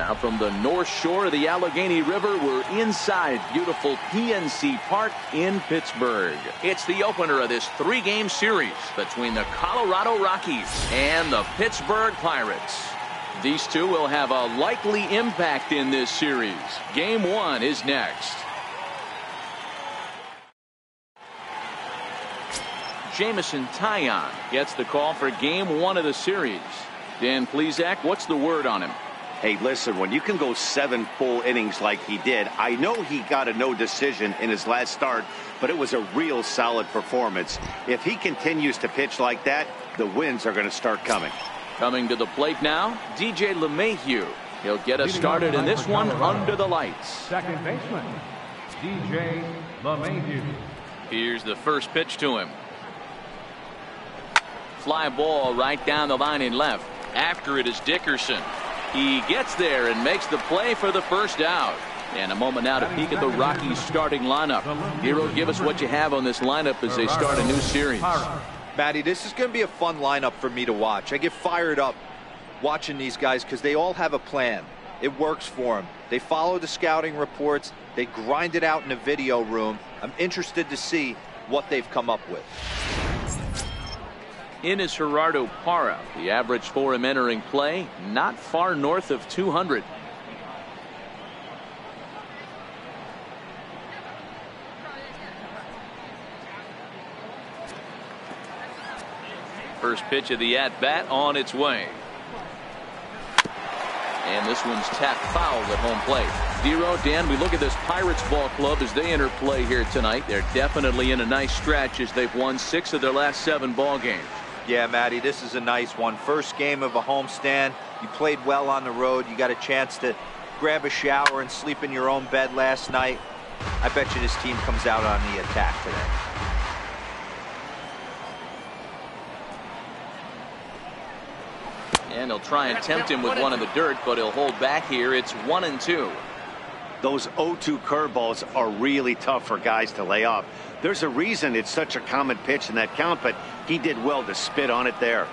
Now from the north shore of the Allegheny River, we're inside beautiful PNC Park in Pittsburgh. It's the opener of this 3-game series between the Colorado Rockies and the Pittsburgh Pirates. These two will have a likely impact in this series. Game 1 is next. Jamison Taillon gets the call for game 1 of the series. Dan Plesac, what's the word on him? Hey, listen, when you can go 7 full innings like he did, I know he got a no decision in his last start, but it was a real solid performance. If he continues to pitch like that, the wins are going to start coming. Coming to the plate now, DJ LeMahieu. He'll get us started in this one under the lights. Second baseman, DJ LeMahieu. Here's the first pitch to him. Fly ball right down the line in left. After it is Dickerson. He gets there and makes the play for the first out. And a moment now to peek at the Rockies starting lineup. Hero, give us what you have on this lineup as they start a new series. Matty, this is going to be a fun lineup for me to watch. I get fired up watching these guys because they all have a plan. It works for them. They follow the scouting reports. They grind it out in the video room. I'm interested to see what they've come up with. In is Gerardo Parra. The average for him entering play, not far north of 200. First pitch of the at-bat on its way. And this one's tapped foul at home plate. Dero, Dan, we look at this Pirates ball club as they enter play here tonight. They're definitely in a nice stretch as they've won 6 of their last 7 ball games. Yeah, Matty, this is a nice one. First game of a homestand. You played well on the road. You got a chance to grab a shower and sleep in your own bed last night. I bet you this team comes out on the attack today. And he'll try and tempt him with one in the dirt, but he'll hold back here. It's 1-2. Those 0-2 curveballs are really tough for guys to lay off. There's a reason it's such a common pitch in that count, but he did well to spit on it there.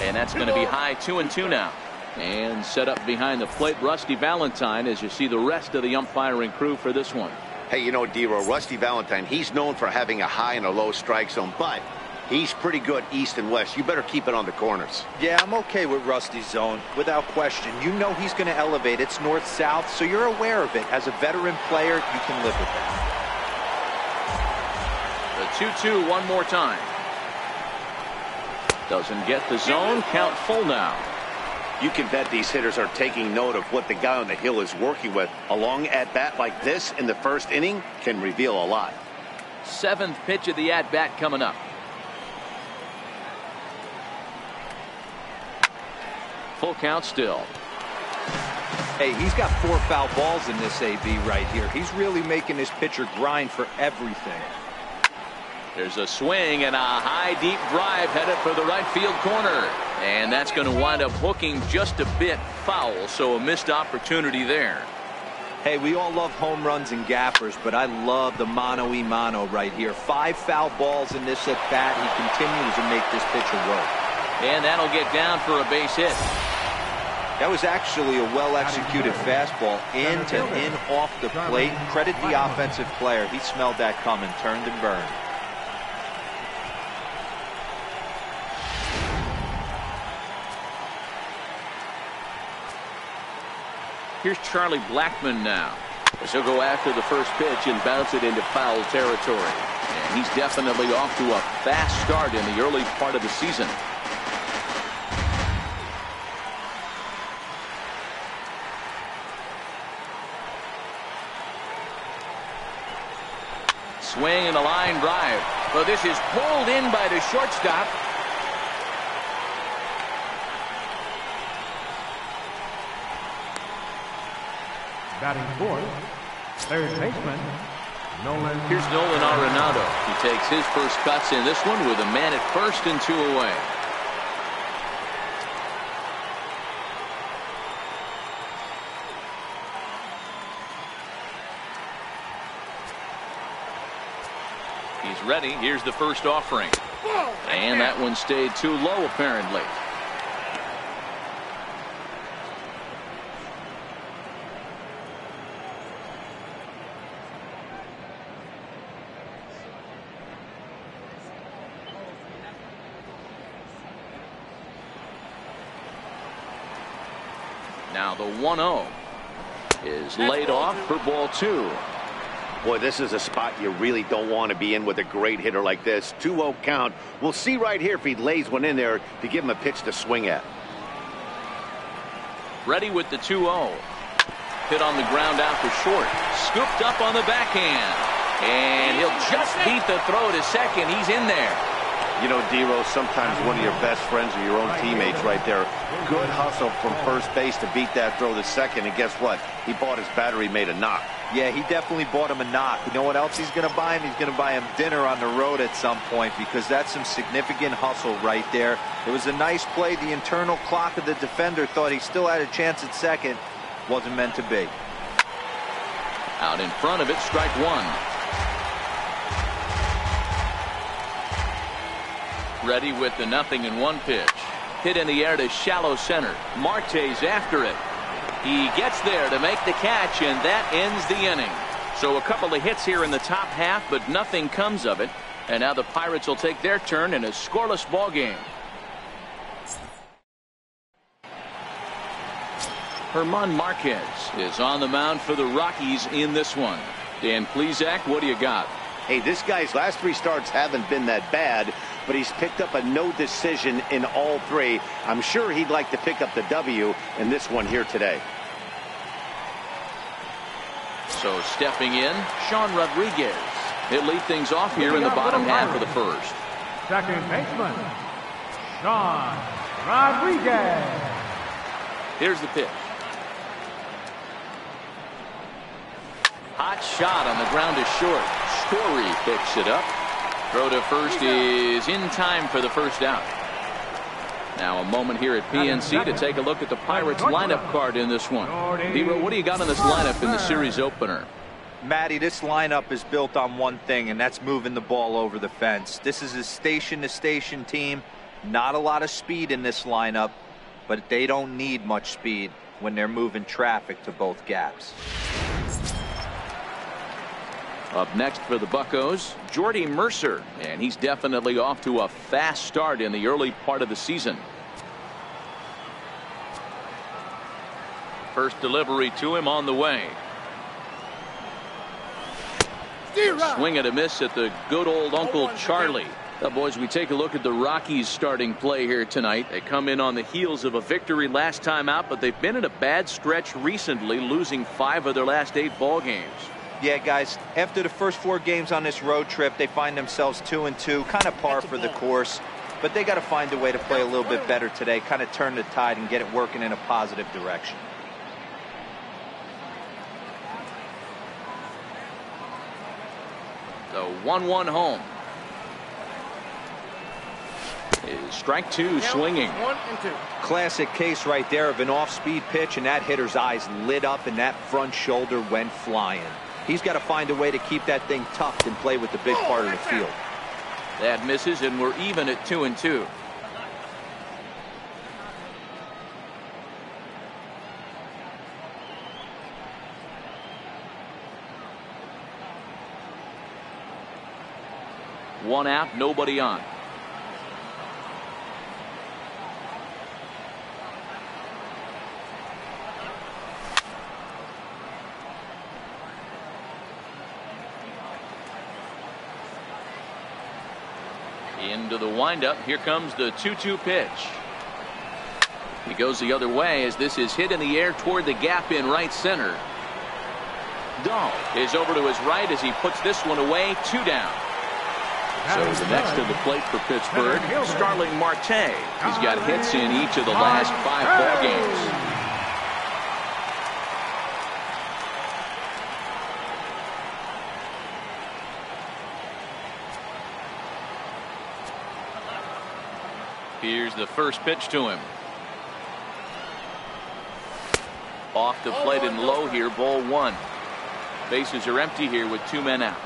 And that's going to be high, 2-2 now. And set up behind the plate, Rusty Valentine, as you see the rest of the umpiring crew for this one. Hey, you know, Dero, Rusty Valentine, he's known for having a high and a low strike zone, but he's pretty good east and west. You better keep it on the corners. Yeah, I'm okay with Rusty's zone, without question. You know he's going to elevate. It's north-south, so you're aware of it. As a veteran player, you can live with that. The 2-2 one more time. Doesn't get the zone. Count full now. You can bet these hitters are taking note of what the guy on the hill is working with. A long at-bat like this in the first inning can reveal a lot. 7th pitch of the at-bat coming up. Full count still. Hey, he's got 4 foul balls in this AB right here. He's really making his pitcher grind for everything. There's a swing and a high deep drive headed for the right field corner. And that's going to wind up hooking just a bit foul, so a missed opportunity there. Hey, we all love home runs and gappers, but I love the mano-y-mano right here. 5 foul balls in this at bat. He continues to make this pitcher work. And that'll get down for a base hit. That was actually a well-executed fastball in to in off the plate. Credit the offensive player. He smelled that coming, turned and burned. Here's Charlie Blackmon now. As he'll go after the first pitch and bounce it into foul territory. And he's definitely off to a fast start in the early part of the season. Swing and a line drive. Well, this is pulled in by the shortstop. Batting fourth, third baseman, Nolan. Here's Nolan Arenado. He takes his first cuts in this one with a man at first and 2 away. He's ready. Here's the first offering. And that one stayed too low, apparently. Now the 1-0 is laid off for ball 2. Boy, this is a spot you really don't want to be in with a great hitter like this. 2-0 count. We'll see right here if he lays one in there to give him a pitch to swing at. Ready with the 2-0. Hit on the ground out for short. Scooped up on the backhand. And he'll just beat the throw to second. He's in there. You know, D-Rose, sometimes one of your best friends are your own teammates right there. Good hustle from first base to beat that throw to second. And guess what? He bought his battery made a knock. Yeah, he definitely bought him a knock. You know what else he's going to buy him? He's going to buy him dinner on the road at some point, because that's some significant hustle right there. It was a nice play. The internal clock of the defender thought he still had a chance at second. Wasn't meant to be. Out in front of it, strike 1. Ready with the 0-1 pitch. Hit in the air to shallow center. Marte's after it. He gets there to make the catch, and that ends the inning. So a couple of hits here in the top half, but nothing comes of it. And now the Pirates will take their turn in a scoreless ball game. German Marquez is on the mound for the Rockies in this one. Dan Plesac, what do you got? Hey, this guy's last 3 starts haven't been that bad, but he's picked up a no decision in all 3. I'm sure he'd like to pick up the W in this one here today. So stepping in, Sean Rodriguez. He'll lead things off here in the bottom half of the first. Second baseman, Sean Rodriguez. Here's the pitch. Hot shot on the ground is short. Story picks it up. Throw to first is in time for the first out. Now a moment here at PNC to take a look at the Pirates lineup card in this one. D-Row, what do you got in this lineup in the series opener? Matty, this lineup is built on one thing, and that's moving the ball over the fence. This is a station-to-station team. Not a lot of speed in this lineup, but they don't need much speed when they're moving traffic to both gaps. Up next for the Buccos, Jordy Mercer, and he's definitely off to a fast start in the early part of the season. First delivery to him on the way. Swing and a miss at the good old Uncle Charlie. Now, boys, we take a look at the Rockies starting play here tonight. They come in on the heels of a victory last time out, but they've been in a bad stretch recently, losing 5 of their last 8 ball games. Yeah, guys, after the first 4 games on this road trip, they find themselves 2-2, kind of par for the course. But they got to find a way to play a little bit better today, kind of turn the tide and get it working in a positive direction. The 1-1 home is strike 2, swinging. 1 and 2. Classic case right there of an off-speed pitch, and that hitter's eyes lit up and that front shoulder went flying. He's got to find a way to keep that thing tucked and play with the big part of the field. That misses, and we're even at 2-2. One out, nobody on. Into the windup. Here comes the 2-2 pitch. He goes the other way as this is hit in the air toward the gap in right center. Dahl is over to his right as he puts this one away. 2 down. So the next to the plate for Pittsburgh, Starling Marte. He's got hits in each of the last 5 ball games. Here's the first pitch to him. Off the plate and low here, ball 1. Bases are empty here with 2 men out.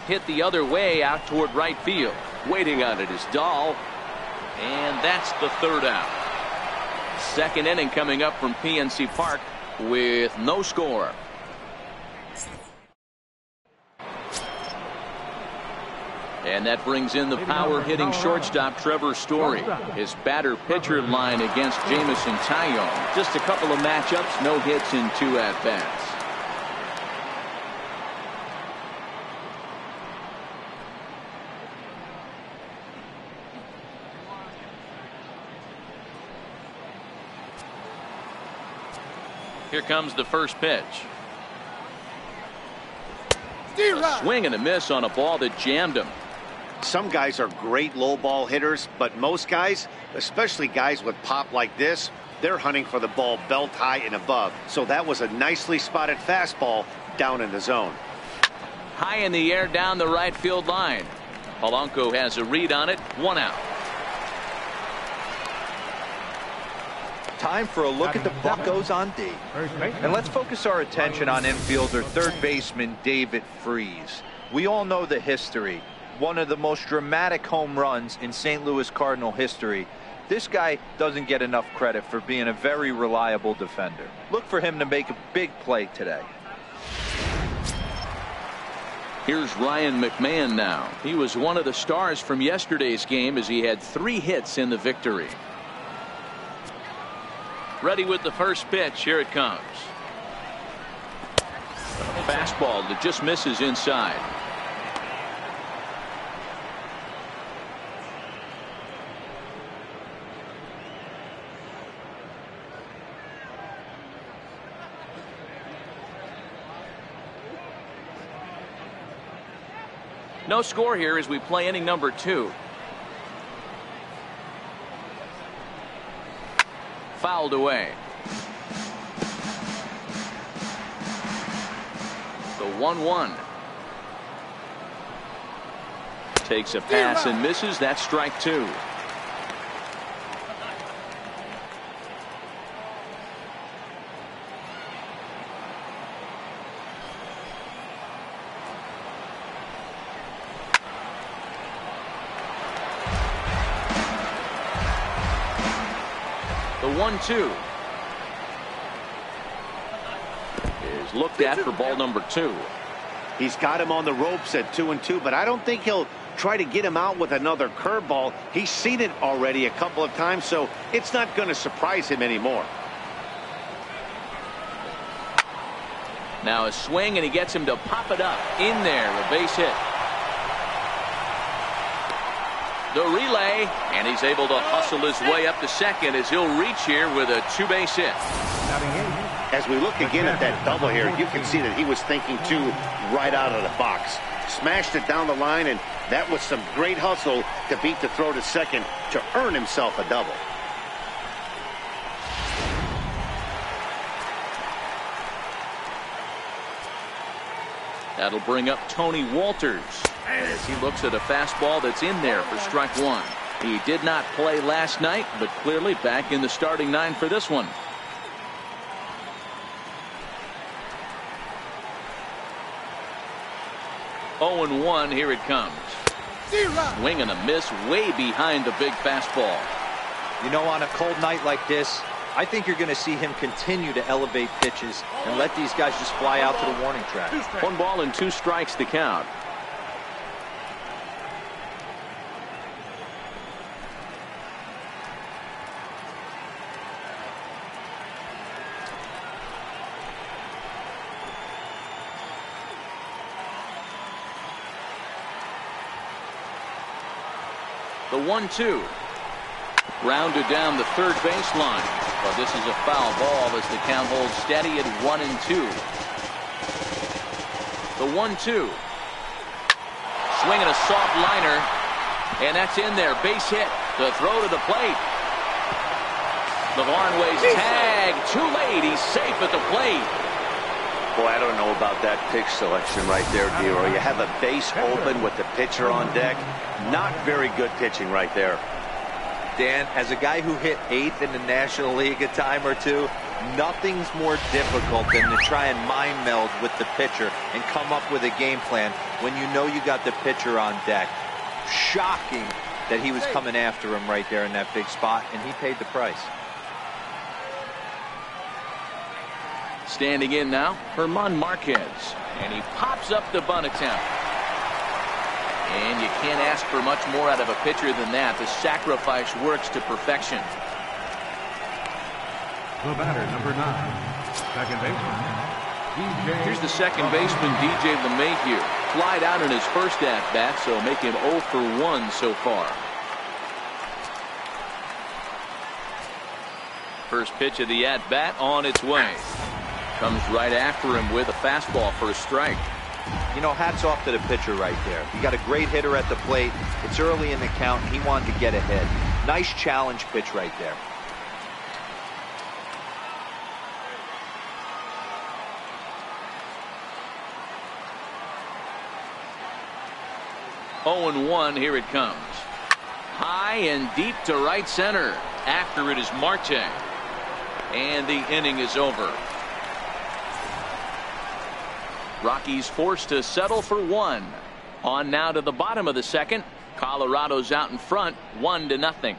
Hit the other way out toward right field. Waiting on it is Dahl. And that's the 3rd out. Second inning coming up from PNC Park with no score. And that brings in the power-hitting shortstop Trevor Story. His batter-pitcher line against Jamison Tyone. Just a couple of matchups, no hits in 2 at-bats. Here comes the first pitch. A swing and a miss on a ball that jammed him. Some guys are great low ball hitters, but most guys, especially guys with pop like this, they're hunting for the ball belt high and above. So that was a nicely spotted fastball down in the zone. High in the air down the right field line. Polanco has a read on it. 1 out. Time for a look at the Buccos on D. And let's focus our attention on infielder third baseman David Freese. We all know the history. One of the most dramatic home runs in St. Louis Cardinal history. This guy doesn't get enough credit for being a very reliable defender. Look for him to make a big play today. Here's Ryan McMahon now. He was one of the stars from yesterday's game as he had 3 hits in the victory. Ready with the first pitch. Here it comes. A fastball that just misses inside. No score here as we play inning number 2. Fouled away. The 1-1. Takes a pass and misses. That's strike 2. The 1-2 is looked at for ball number 2. He's got him on the ropes at 2-2, but I don't think he'll try to get him out with another curveball. He's seen it already a couple of times, so it's not going to surprise him anymore. Now a swing, and he gets him to pop it up in there. A base hit. The relay, and he's able to hustle his way up to second as he'll reach here with a 2-base hit. As we look again at that double here, you can see that he was thinking too right out of the box. Smashed it down the line, and that was some great hustle to beat the throw to second to earn himself a double. That'll bring up Tony Walters as he looks at a fastball that's in there for strike 1. He did not play last night, but clearly back in the starting 9 for this one. Oh, 0-1. Here it comes. Swing and a miss way behind the big fastball. You know, on a cold night like this, I think you're going to see him continue to elevate pitches and let these guys just fly out to the warning track. 1 ball and 2 strikes to count. The 1-2. Grounded down the third baseline. But this is a foul ball as the count holds steady at 1-2. The 1-2. Swinging a soft liner. And that's in there. Base hit. The throw to the plate. The Barnways tag. Too late. He's safe at the plate. Boy, I don't know about that pitch selection right there, Dero. You have a base open with the pitcher on deck. Not very good pitching right there. Dan, as a guy who hit 8th in the National League a time or two, nothing's more difficult than to try and mind meld with the pitcher and come up with a game plan when you know you got the pitcher on deck. Shocking that he was coming after him right there in that big spot, and he paid the price. Standing in now, Herman Marquez. And he pops up the bunt attempt. And you can't ask for much more out of a pitcher than that. The sacrifice works to perfection. The batter, number 9, second baseman, DJ. Here's the second baseman, DJ LeMahieu. Flied out in his first at-bat, so make him 0 for 1 so far. First pitch of the at-bat on its way. Comes right after him with a fastball for a strike. You know, hats off to the pitcher right there. You got a great hitter at the plate. It's early in the count. He wanted to get ahead. Nice challenge pitch right there. Oh and 1, here it comes. High and deep to right center. After it is Marte. And the inning is over. Rockies forced to settle for 1. On now to the bottom of the second. Colorado's out in front, 1-0.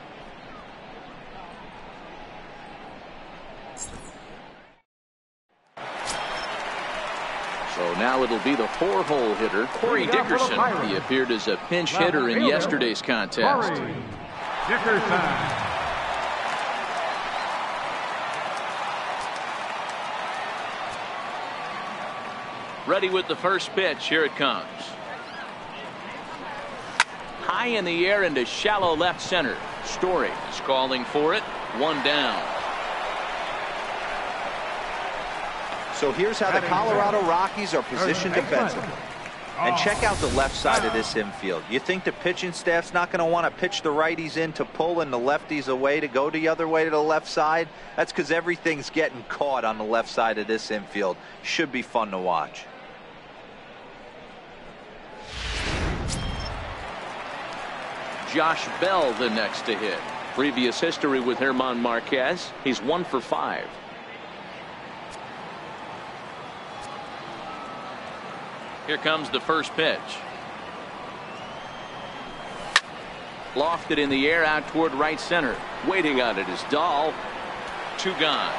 So now it'll be the 4-hole hitter, Corey Dickerson. He appeared as a pinch hitter in yesterday's contest. Dickerson. Ready with the first pitch. Here it comes. High in the air into shallow left center. Story is calling for it. 1 down. So here's how the Colorado Rockies are positioned defensively. And check out the left side of this infield. You think the pitching staff's not going to want to pitch the righties in to pull and the lefties away to go the other way to the left side? That's because everything's getting caught on the left side of this infield. Should be fun to watch. Josh Bell the next to hit. Previous history with German Marquez. He's 1 for 5. Here comes the first pitch. Lofted in the air out toward right center. Waiting on it is Dahl. 2 gone.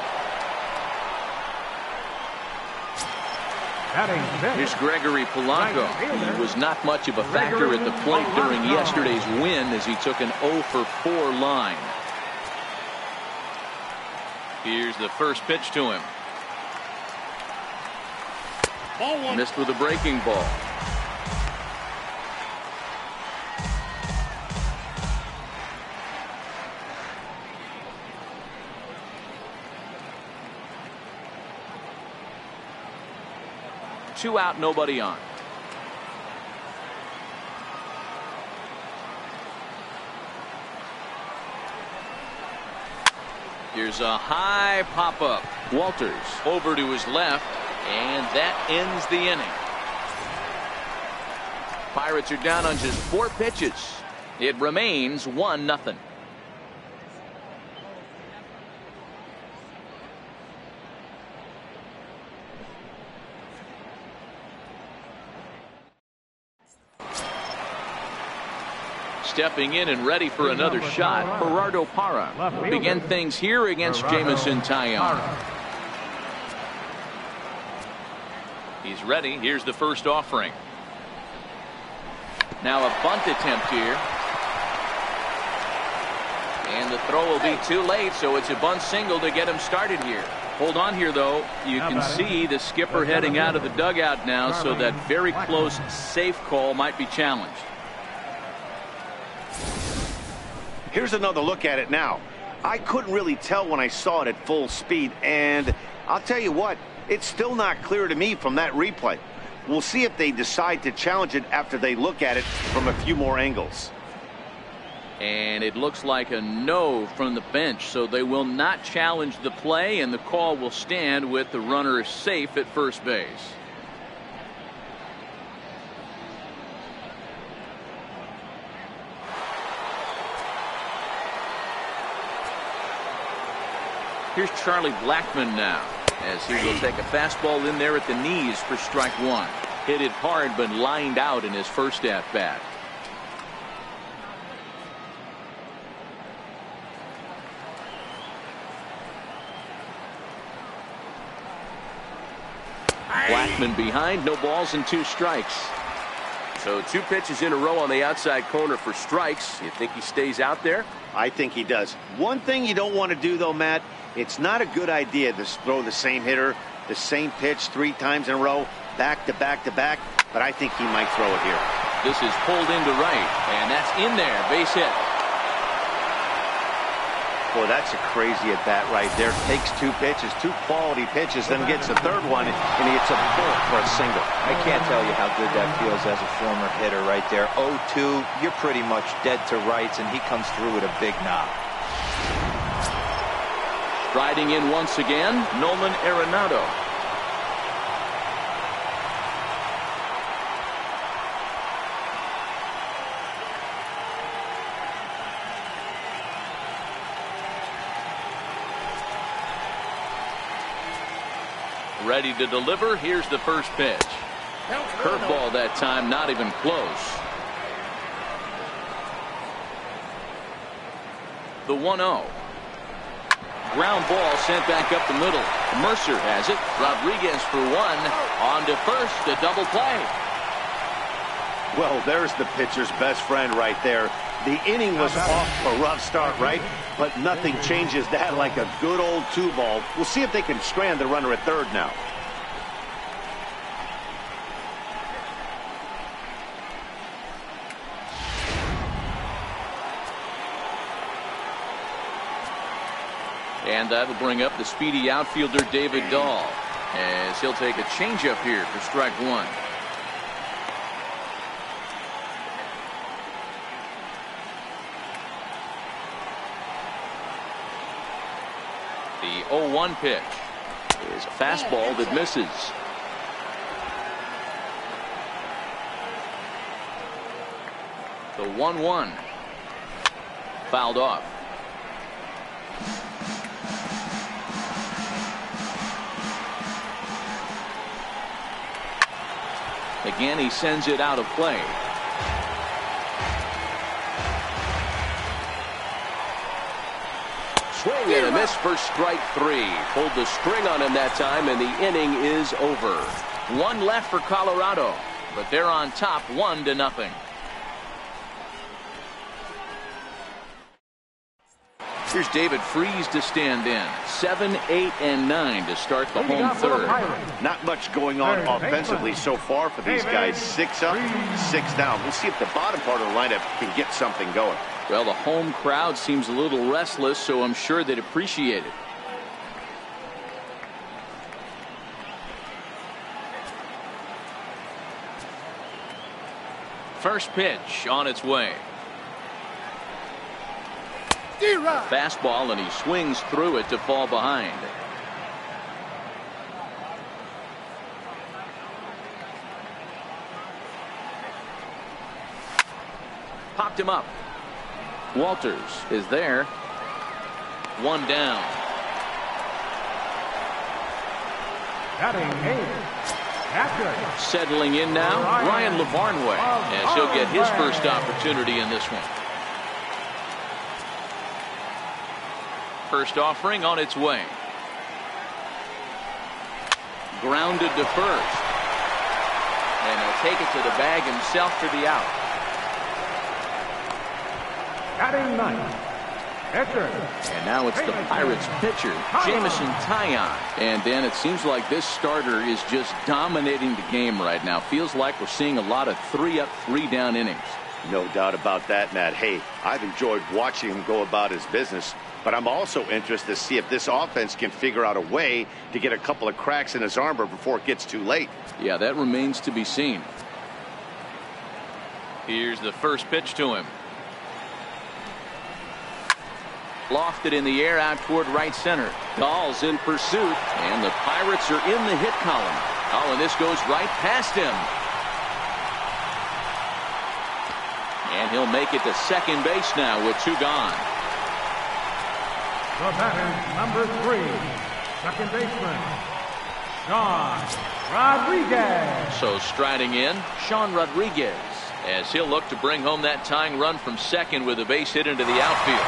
Here's Gregory Polanco. He was not much of a factor at the plate during yesterday's win as he took an 0 for 4 line. Here's the first pitch to him. Missed with a breaking ball. Two out, nobody on. Here's a high pop-up. Walters over to his left, and that ends the inning. Pirates are down on just 4 pitches. It remains 1-0. Stepping in and ready for another shot, Gerardo Parra will begin things here against Jameson Taillon. He's ready. Here's the first offering. Now a bunt attempt here. And the throw will be too late, so it's a bunt single to get him started here. Hold on here, though. You can see the skipper heading out of the dugout now, so that very close, safe call might be challenged. Here's another look at it now. I couldn't really tell when I saw it at full speed, and I'll tell you what, it's still not clear to me from that replay. We'll see if they decide to challenge it after they look at it from a few more angles. And it looks like a no from the bench, so they will not challenge the play, and the call will stand with the runner safe at first base. Here's Charlie Blackmon now, as he will take a fastball in there at the knees for strike 1. Hit it hard, but lined out in his first at-bat. Blackmon behind, no balls and 2 strikes. So 2 pitches in a row on the outside corner for strikes. You think he stays out there? I think he does. One thing you don't want to do, though, Matt, it's not a good idea to throw the same hitter, the same pitch 3 times in a row, back to back to back, but I think he might throw it here. This is pulled into right, and that's in there. Base hit. Boy, that's a crazy at bat right there. Takes 2 pitches, 2 quality pitches, then gets a 3rd one, and he hits a bullet for a single. I can't tell you how good that feels as a former hitter right there. 0-2, you're pretty much dead to rights, and he comes through with a big knock. Riding in once again, Nolan Arenado. Ready to deliver. Here's the first pitch. Curveball that time, not even close. The 1-0. Ground ball sent back up the middle. Mercer has it. Rodriguez for 1. On to first. A double play. Well, there's the pitcher's best friend right there. The inning was off a rough start, right? But nothing changes that like a good old 2-ball. We'll see if they can strand the runner at 3rd now. And that'll bring up the speedy outfielder David Dahl, as he'll take a changeup here for strike 1. The 0-1 pitch is a fastball that misses. The 1-1 fouled off. Again, he sends it out of play. Swing and a miss for strike 3. Pulled the string on him that time, and the inning is over. 1 left for Colorado, but they're on top 1-0. Here's David Freese to stand in. 7, 8, and 9 to start the home 3rd. Not much going on offensively so far for these guys. 6 up, 6 down. We'll see if the bottom part of the lineup can get something going. Well, the home crowd seems a little restless, so I'm sure they'd appreciate it. First pitch on its way. Fastball, and he swings through it to fall behind. Popped him up. Walters is there. 1 down. Batting 8. Settling in now, Ryan LaVarnway, as he'll get his first opportunity in this one. First offering on its way. Grounded to first. And he'll take it to the bag himself for the out. Batting 9th. And now it's the Pirates pitcher, Jameson Taillon. And Dan, it seems like this starter is just dominating the game right now. Feels like we're seeing a lot of 3-up, 3-down innings. No doubt about that, Matt. Hey, I've enjoyed watching him go about his business, but I'm also interested to see if this offense can figure out a way to get a couple of cracks in his armor before it gets too late. Yeah, that remains to be seen. Here's the first pitch to him. Lofted in the air out toward right center. Dahl's in pursuit, and the Pirates are in the hit column. Oh, and this goes right past him. And he'll make it to second base now with 2 gone. The batter, number 3, second baseman, Sean Rodriguez. So striding in, Sean Rodriguez, as he'll look to bring home that tying run from second with a base hit into the outfield.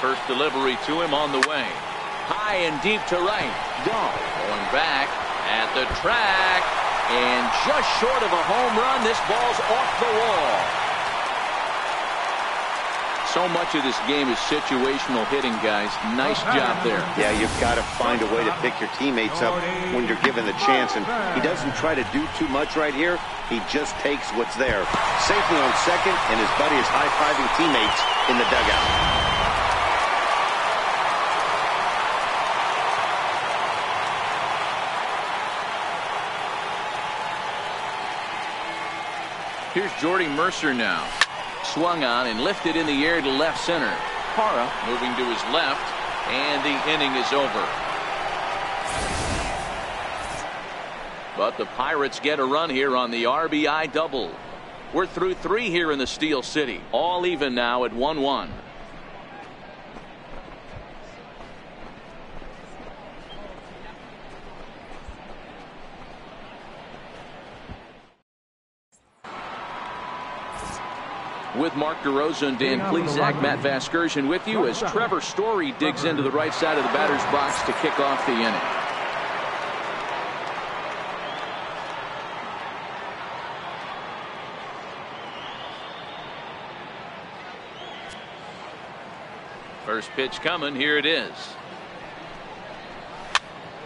First delivery to him on the way. High and deep to right. Dahl going back at the track. And just short of a home run, this ball's off the wall. So much of this game is situational hitting, guys. Nice job there. Yeah, you've got to find a way to pick your teammates up when you're given the chance. And he doesn't try to do too much right here. He just takes what's there. Safely on second, and his buddy is high-fiving teammates in the dugout. Here's Jordy Mercer now. Swung on and lifted in the air to left center. Parra moving to his left, and the inning is over. But the Pirates get a run here on the RBI double. We're through 3 here in the Steel City. All even now at 1-1. With Mark DeRosa and Dan Plesac, Matt Vasgersian with you as Trevor Story digs into the right side of the batter's box to kick off the inning. First pitch coming. Here it is.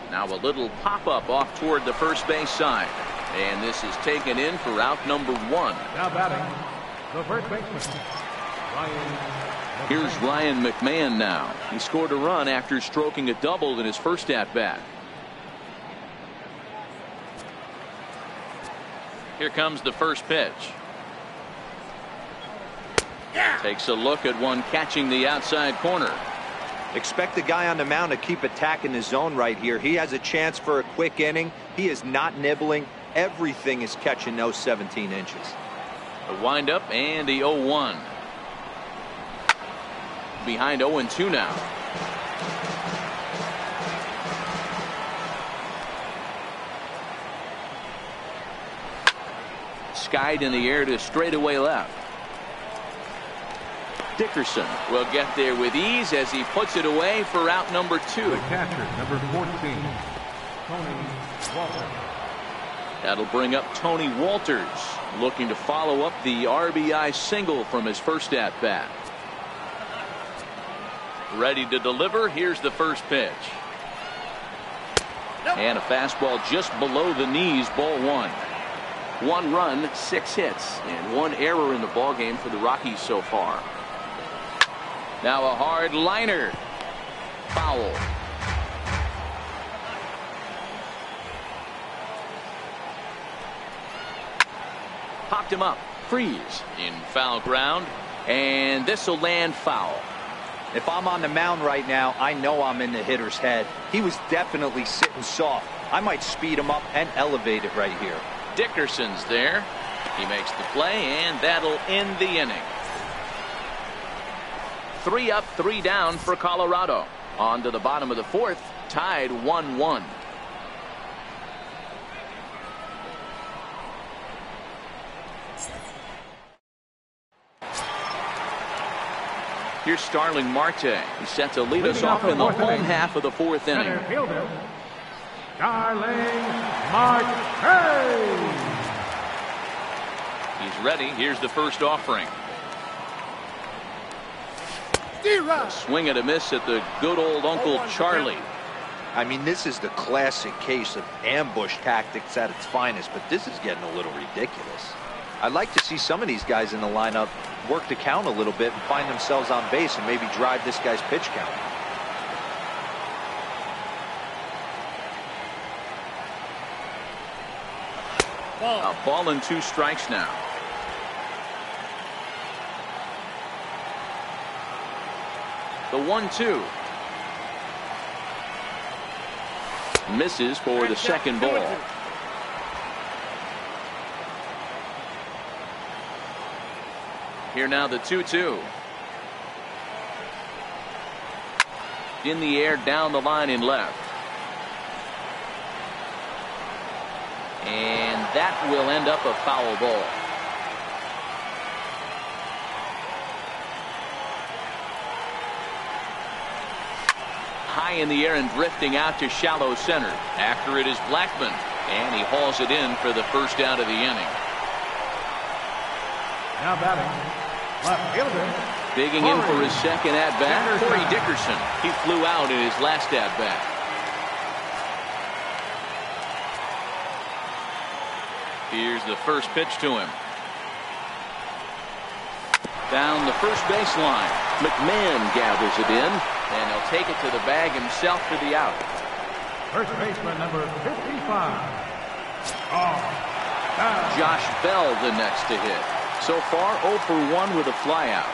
Now a little pop-up off toward the first base side. And this is taken in for out number 1. Now batting, the first baseman, Ryan. Here's Ryan McMahon now. He scored a run after stroking a double in his first at-bat. Here comes the first pitch. Takes a look at one catching the outside corner. Expect the guy on the mound to keep attacking the zone right here. He has a chance for a quick inning. He is not nibbling. Everything is catching those 17 inches. The windup and the 0-1. Behind 0-2 now. Skied in the air to straightaway left. Dickerson will get there with ease as he puts it away for out number 2. The catcher, number 14, Tony Walters. That'll bring up Tony Walters, looking to follow up the RBI single from his first at-bat. Ready to deliver. Here's the first pitch. And a fastball just below the knees, ball 1. 1 run, 6 hits, and 1 error in the ballgame for the Rockies so far. Now a hard liner. Foul. Popped him up. Freeze in foul ground. And this will land foul. If I'm on the mound right now, I know I'm in the hitter's head. He was definitely sitting soft. I might speed him up and elevate it right here. Dickerson's there. He makes the play, and that'll end the inning. 3 up, 3 down for Colorado. On to the bottom of the 4th, tied 1-1. Here's Starling Marte. He's set to lead us off in the home half of the 4th inning. Fielder, Starling Marte. He's ready. Here's the first offering. A swing and a miss at the good old Uncle Charlie. I mean, this is the classic case of ambush tactics at its finest, but this is getting a little ridiculous. I'd like to see some of these guys in the lineup work the count a little bit and find themselves on base and maybe drive this guy's pitch count. A ball and 2 strikes now. The 1-2. Misses for the second ball. Here now the 2-2. In the air down the line in left. And that will end up a foul ball. high in the air and drifting out to shallow center. After it is Blackmon, and he hauls it in for the first out of the inning. Now batting, left fielder. Digging in for his second at-bat, Corey Dickerson. He flew out in his last at-bat. Here's the first pitch to him. Down the first baseline. McMahon gathers it in, and he'll take it to the bag himself for the out. First baseman number 55. Josh Bell the next to hit. So far 0 for 1 with a flyout.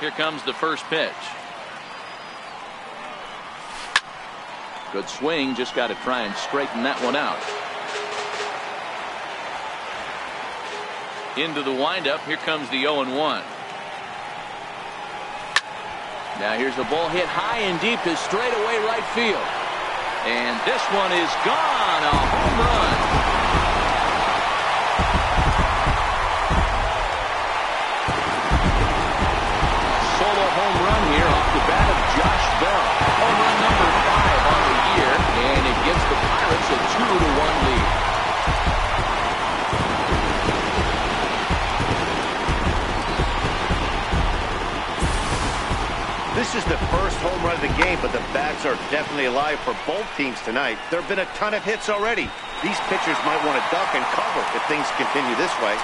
Here comes the first pitch. Good swing, just got to try and straighten that one out. Into the windup, here comes the 0-1. Now here's a ball hit high and deep to straightaway right field. And this one is gone, a home run. Solo home run here off the bat of Josh Bell. Home run number 5 on the year, and it gives the Pirates a 2-1 lead. This is the first home run of the game, but the bats are definitely alive for both teams tonight. There have been a ton of hits already. These pitchers might want to duck and cover if things continue this way.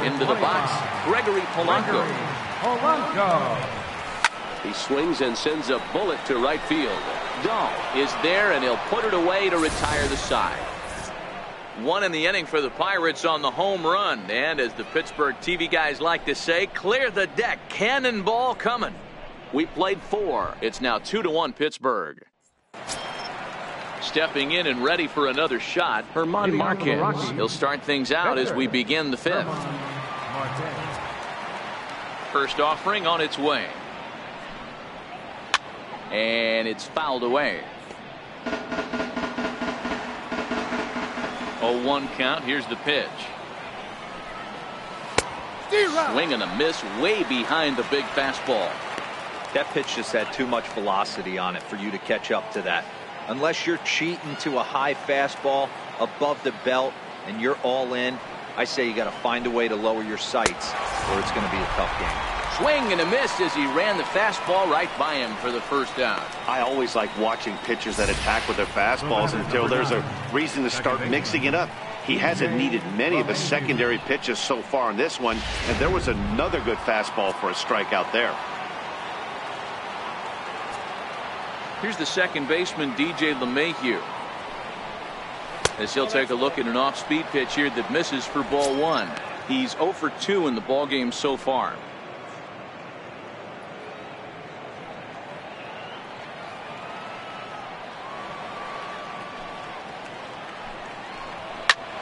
Into the box, Gregory Polanco. He swings and sends a bullet to right field. Dahl is there, and he'll put it away to retire the side. 1 in the inning for the Pirates on the home run. And as the Pittsburgh TV guys like to say, clear the deck. Cannonball coming. We played 4. It's now 2-1 Pittsburgh. Stepping in and ready for another shot, Herman Marquez. He'll start things out as we begin the 5th. First offering on its way. And it's fouled away. 0-1 count. Here's the pitch. Swing and a miss way behind the big fastball. That pitch just had too much velocity on it for you to catch up to that. Unless you're cheating to a high fastball above the belt and you're all in, I say you got to find a way to lower your sights or it's going to be a tough game. Swing and a miss as he ran the fastball right by him for the first down. I always like watching pitchers that attack with their fastballs until there's a reason to start mixing it up. He hasn't needed many of his secondary pitches so far in this one, and there was another good fastball for a strikeout there. Here's the second baseman, DJ LeMahieu, as he'll take a look at an off-speed pitch here that misses for ball 1. He's 0 for 2 in the ballgame so far.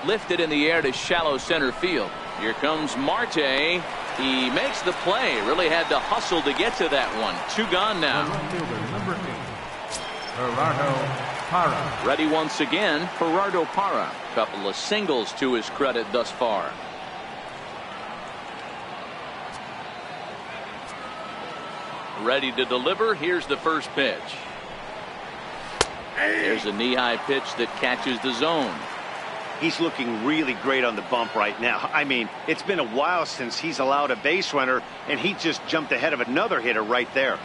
Lifted in the air to shallow center field. Here comes Marte. He makes the play. Really had to hustle to get to that one. 2 gone now. Number 8, Gerardo Parra. Ready once again, Gerardo Parra. Couple of singles to his credit thus far. Ready to deliver. Here's the first pitch. There's a knee-high pitch that catches the zone. He's looking really great on the bump right now. I mean, it's been a while since he's allowed a base runner, and he just jumped ahead of another hitter right there.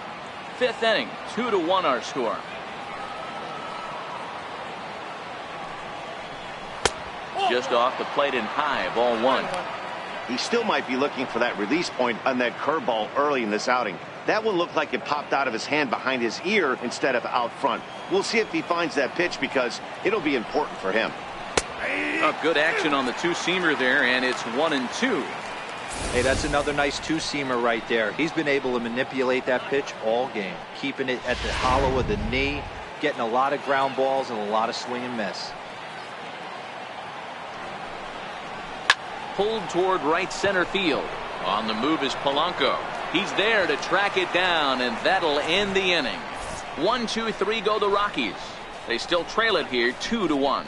5th inning, 2-1 our score. Just off the plate and high, ball 1. He still might be looking for that release point on that curveball early in this outing. That one looked like it popped out of his hand behind his ear instead of out front. We'll see if he finds that pitch because it'll be important for him. Oh, good action on the two-seamer there, and it's 1-2. Hey, that's another nice two-seamer right there. He's been able to manipulate that pitch all game, keeping it at the hollow of the knee, getting a lot of ground balls and a lot of swing and miss. Pulled toward right center field. On the move is Polanco. He's there to track it down, and that'll end the inning. 1, 2, 3 go the Rockies. They still trail it here 2-1.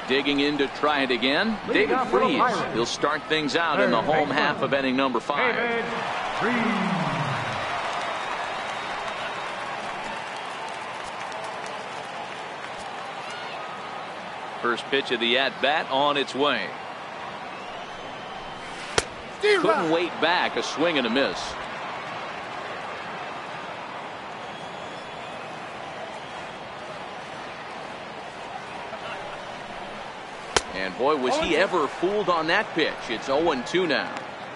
Digging in to try it again, David Freese. He'll start things out in the home half of inning number 5. First pitch of the at-bat on its way. Couldn't wait back, a swing and a miss. And boy, was he ever fooled on that pitch. It's 0-2 now.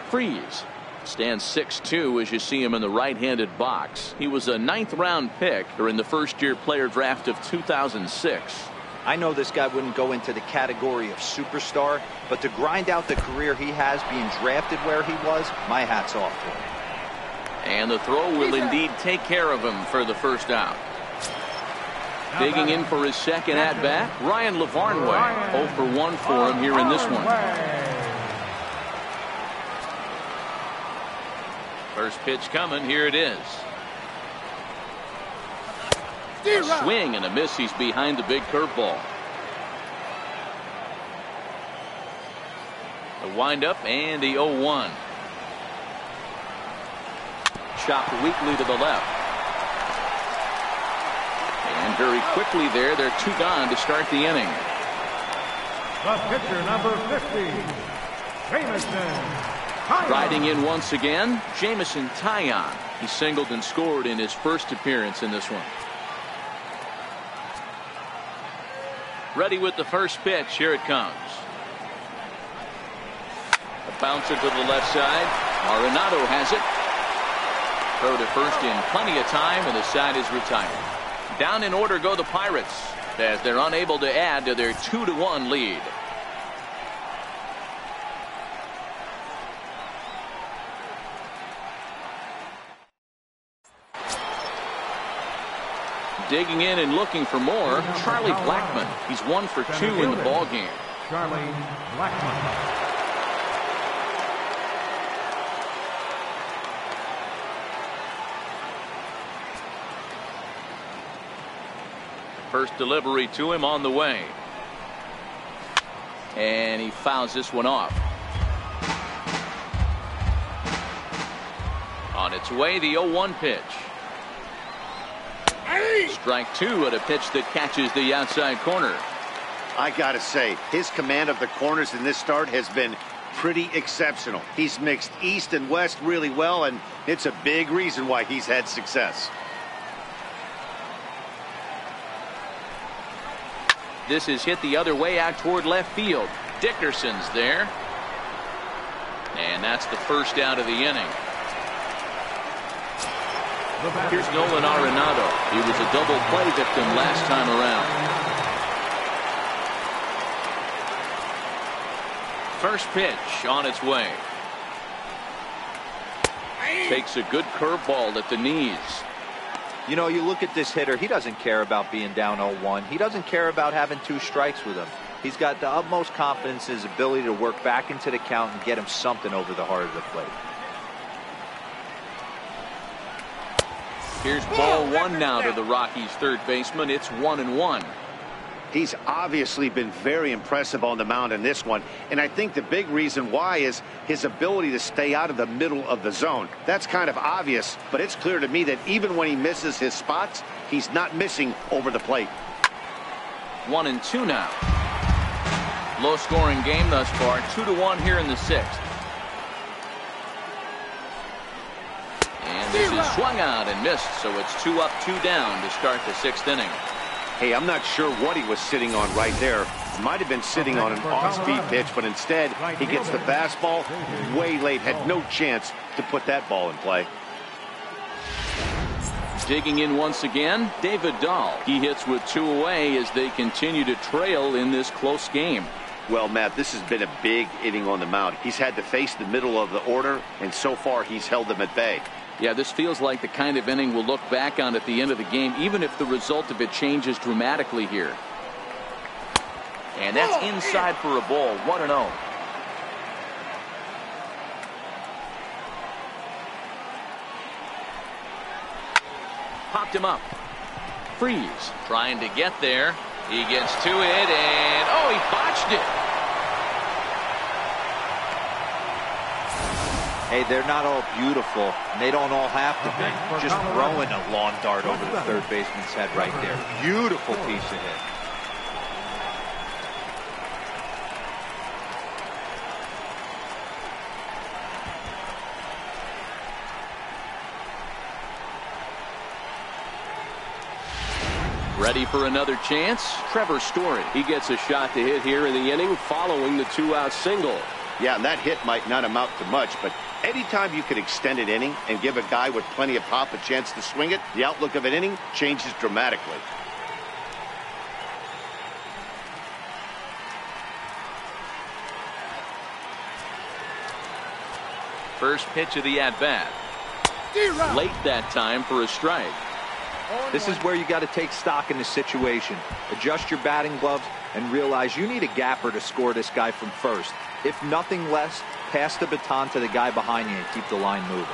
Freese stands 6'2" as you see him in the right-handed box. He was a 9th-round pick during the first-year player draft of 2006. I know this guy wouldn't go into the category of superstar, but to grind out the career he has being drafted where he was, my hat's off to him. And the throw will indeed take care of him for the first out. Digging in for his second at-bat, Ryan Lavarnway. 0 for 1 for him here in this one. First pitch coming. Here it is. A swing and a miss. He's behind the big curveball. The windup and the 0-1. Chopped weakly to the left. And very quickly there, they're 2 gone to start the inning. The pitcher, number 50, Jamison. Riding in once again, Jamison Taillon. He singled and scored in his first appearance in this one. Ready with the first pitch. Here it comes. A bouncer to the left side. Arenado has it. Throw to first in plenty of time, and the side is retired. Down in order go the Pirates as they're unable to add to their 2-1 lead. Digging in and looking for more, Charlie Blackmon. He's 1 for 2 in the ball game. Charlie Blackmon. First delivery to him on the way. And he fouls this one off. On its way, the 0-1 pitch. Strike 2 at a pitch that catches the outside corner. I gotta say, his command of the corners in this start has been pretty exceptional. He's mixed east and west really well, and it's a big reason why he's had success. This is hit the other way out toward left field. Dickerson's there. And that's the first out of the inning. Here's Nolan Arenado. He was a double play victim last time around. First pitch on its way. Takes a good curveball at the knees. You know, you look at this hitter, he doesn't care about being down 0-1. He doesn't care about having 2 strikes with him. He's got the utmost confidence in his ability to work back into the count and get him something over the heart of the plate. Here's ball 1 now to the Rockies' third baseman. It's 1-1. He's obviously been very impressive on the mound in this one, and I think the big reason why is his ability to stay out of the middle of the zone. That's kind of obvious, but it's clear to me that even when he misses his spots, he's not missing over the plate. 1-2 now. Low scoring game thus far. 2-1 here in the 6th. And this is swung out and missed, so it's 2 up, 2 down to start the 6th inning. Hey, I'm not sure what he was sitting on right there. Might have been sitting on an off-speed pitch, but instead he gets the fastball way late. Had no chance to put that ball in play. Digging in once again, David Dahl. He hits with 2 away as they continue to trail in this close game. Well, Matt, this has been a big inning on the mound. He's had to face the middle of the order, and so far he's held them at bay. Yeah, this feels like the kind of inning we'll look back on at the end of the game, even if the result of it changes dramatically here. And that's inside for a ball. 1-0. popped him up. Freeze trying to get there. He gets to it, and oh, he botched it. Hey, they're not all beautiful, and they don't all have to be. Just throwing a lawn dart over the third baseman's head right there. Beautiful piece of hit. Ready for another chance? Trevor Story. He gets a shot to hit here in the inning following the 2-out single. Yeah, and that hit might not amount to much, but anytime you can extend an inning and give a guy with plenty of pop a chance to swing it, the outlook of an inning changes dramatically. First pitch of the at-bat. Late that time for a strike. This is where you got to take stock in the situation. Adjust your batting gloves and realize you need a gapper to score this guy from first. If nothing less, pass the baton to the guy behind you and keep the line moving.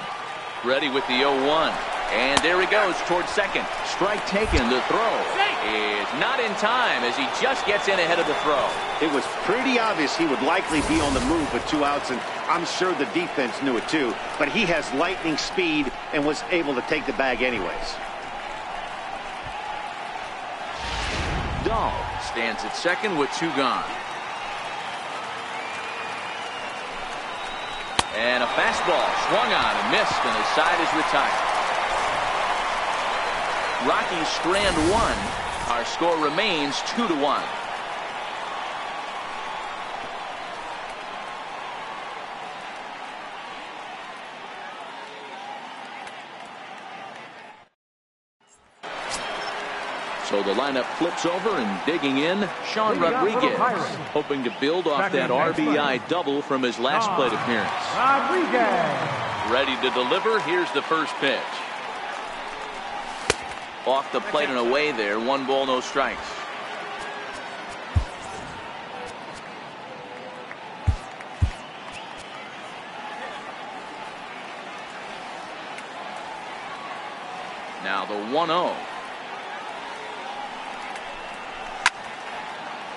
Ready with the 0-1. And there he goes towards second. Strike taken. The throw is not in time as he just gets in ahead of the throw. It was pretty obvious he would likely be on the move with 2 outs, and I'm sure the defense knew it too. But he has lightning speed and was able to take the bag anyways. Dahl stands at second with 2 gone. And a fastball swung on and missed, and his side is retired. Rockies strand 1. Our score remains 2-1. So the lineup flips over, and digging in, Sean Rodriguez, hoping to build off that RBI double from his last plate appearance. Rodriguez. Ready to deliver. Here's the first pitch. Off the plate and away there. 1 ball, no strikes. Now the 1-0.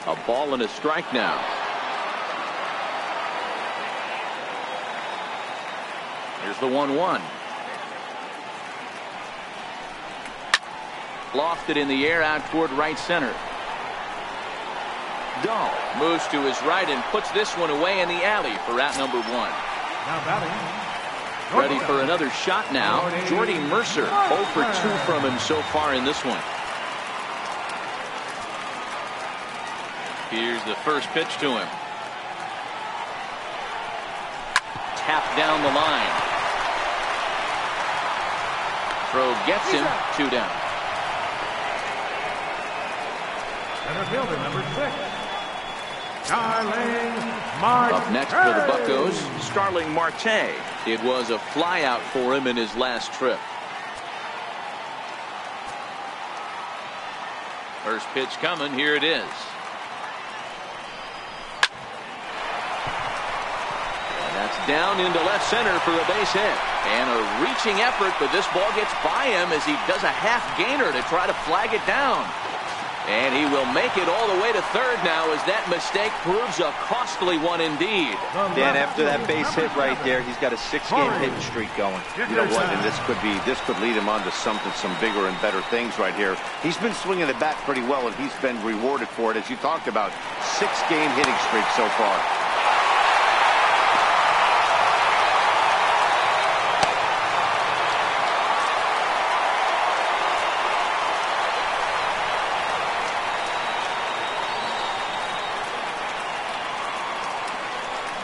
A ball and a strike now. Here's the 1-1. Lofted in the air out toward right center. Dahl moves to his right and puts this one away in the alley for out number 1. Now batting. Ready for another shot now. Jordy Mercer 0 for 2 from him so far in this one. Here's the first pitch to him. Tapped down the line. Throw gets him. 2 down. Center fielder, number 6. Starling Marte. Up next for the Buccos, Starling Marte. It was a flyout for him in his last trip. First pitch coming. Here it is. That's down into left center for a base hit. And a reaching effort, but this ball gets by him as he does a half gainer to try to flag it down. And he will make it all the way to third now as that mistake proves a costly one indeed. Dan, after that base hit right there, he's got a 6-game hitting streak going. You know what, and this could lead him on to some bigger and better things right here. He's been swinging the bat pretty well, and he's been rewarded for it, as you talked about. 6-game hitting streak so far.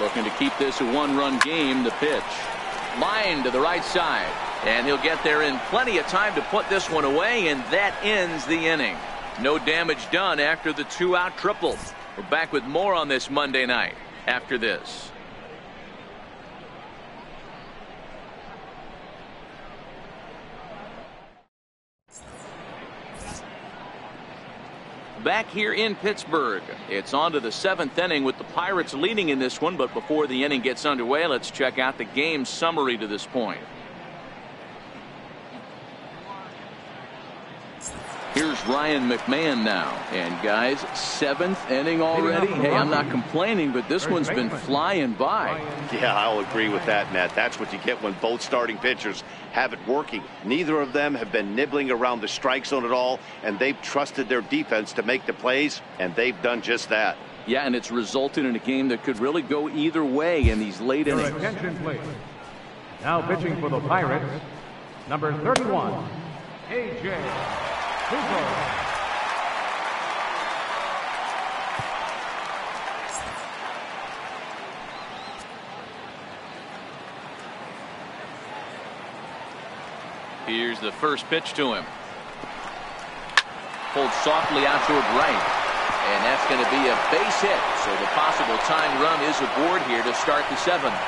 Looking to keep this a 1-run game. The pitch. Line to the right side. And he'll get there in plenty of time to put this one away, and that ends the inning. No damage done after the 2-out triple. We're back with more on this Monday night after this. Back here in Pittsburgh, it's on to the 7th inning with the Pirates leading in this one. But before the inning gets underway, let's check out the game summary to this point. Here's Ryan McMahon now. And guys, 7th inning already. Hey, I'm not complaining, but this one's been flying by. Yeah, I'll agree with that, Matt. That's what you get when both starting pitchers have it working. Neither of them have been nibbling around the strike zone at all, and they've trusted their defense to make the plays, and they've done just that. Yeah, and it's resulted in a game that could really go either way in these late Your innings. attention, please. Now pitching for the Pirates, number 31, A.J. Hugo. Here's the first pitch to him. Pulled softly out toward right. And that's going to be a base hit. So the possible tying run is aboard here to start the 7th.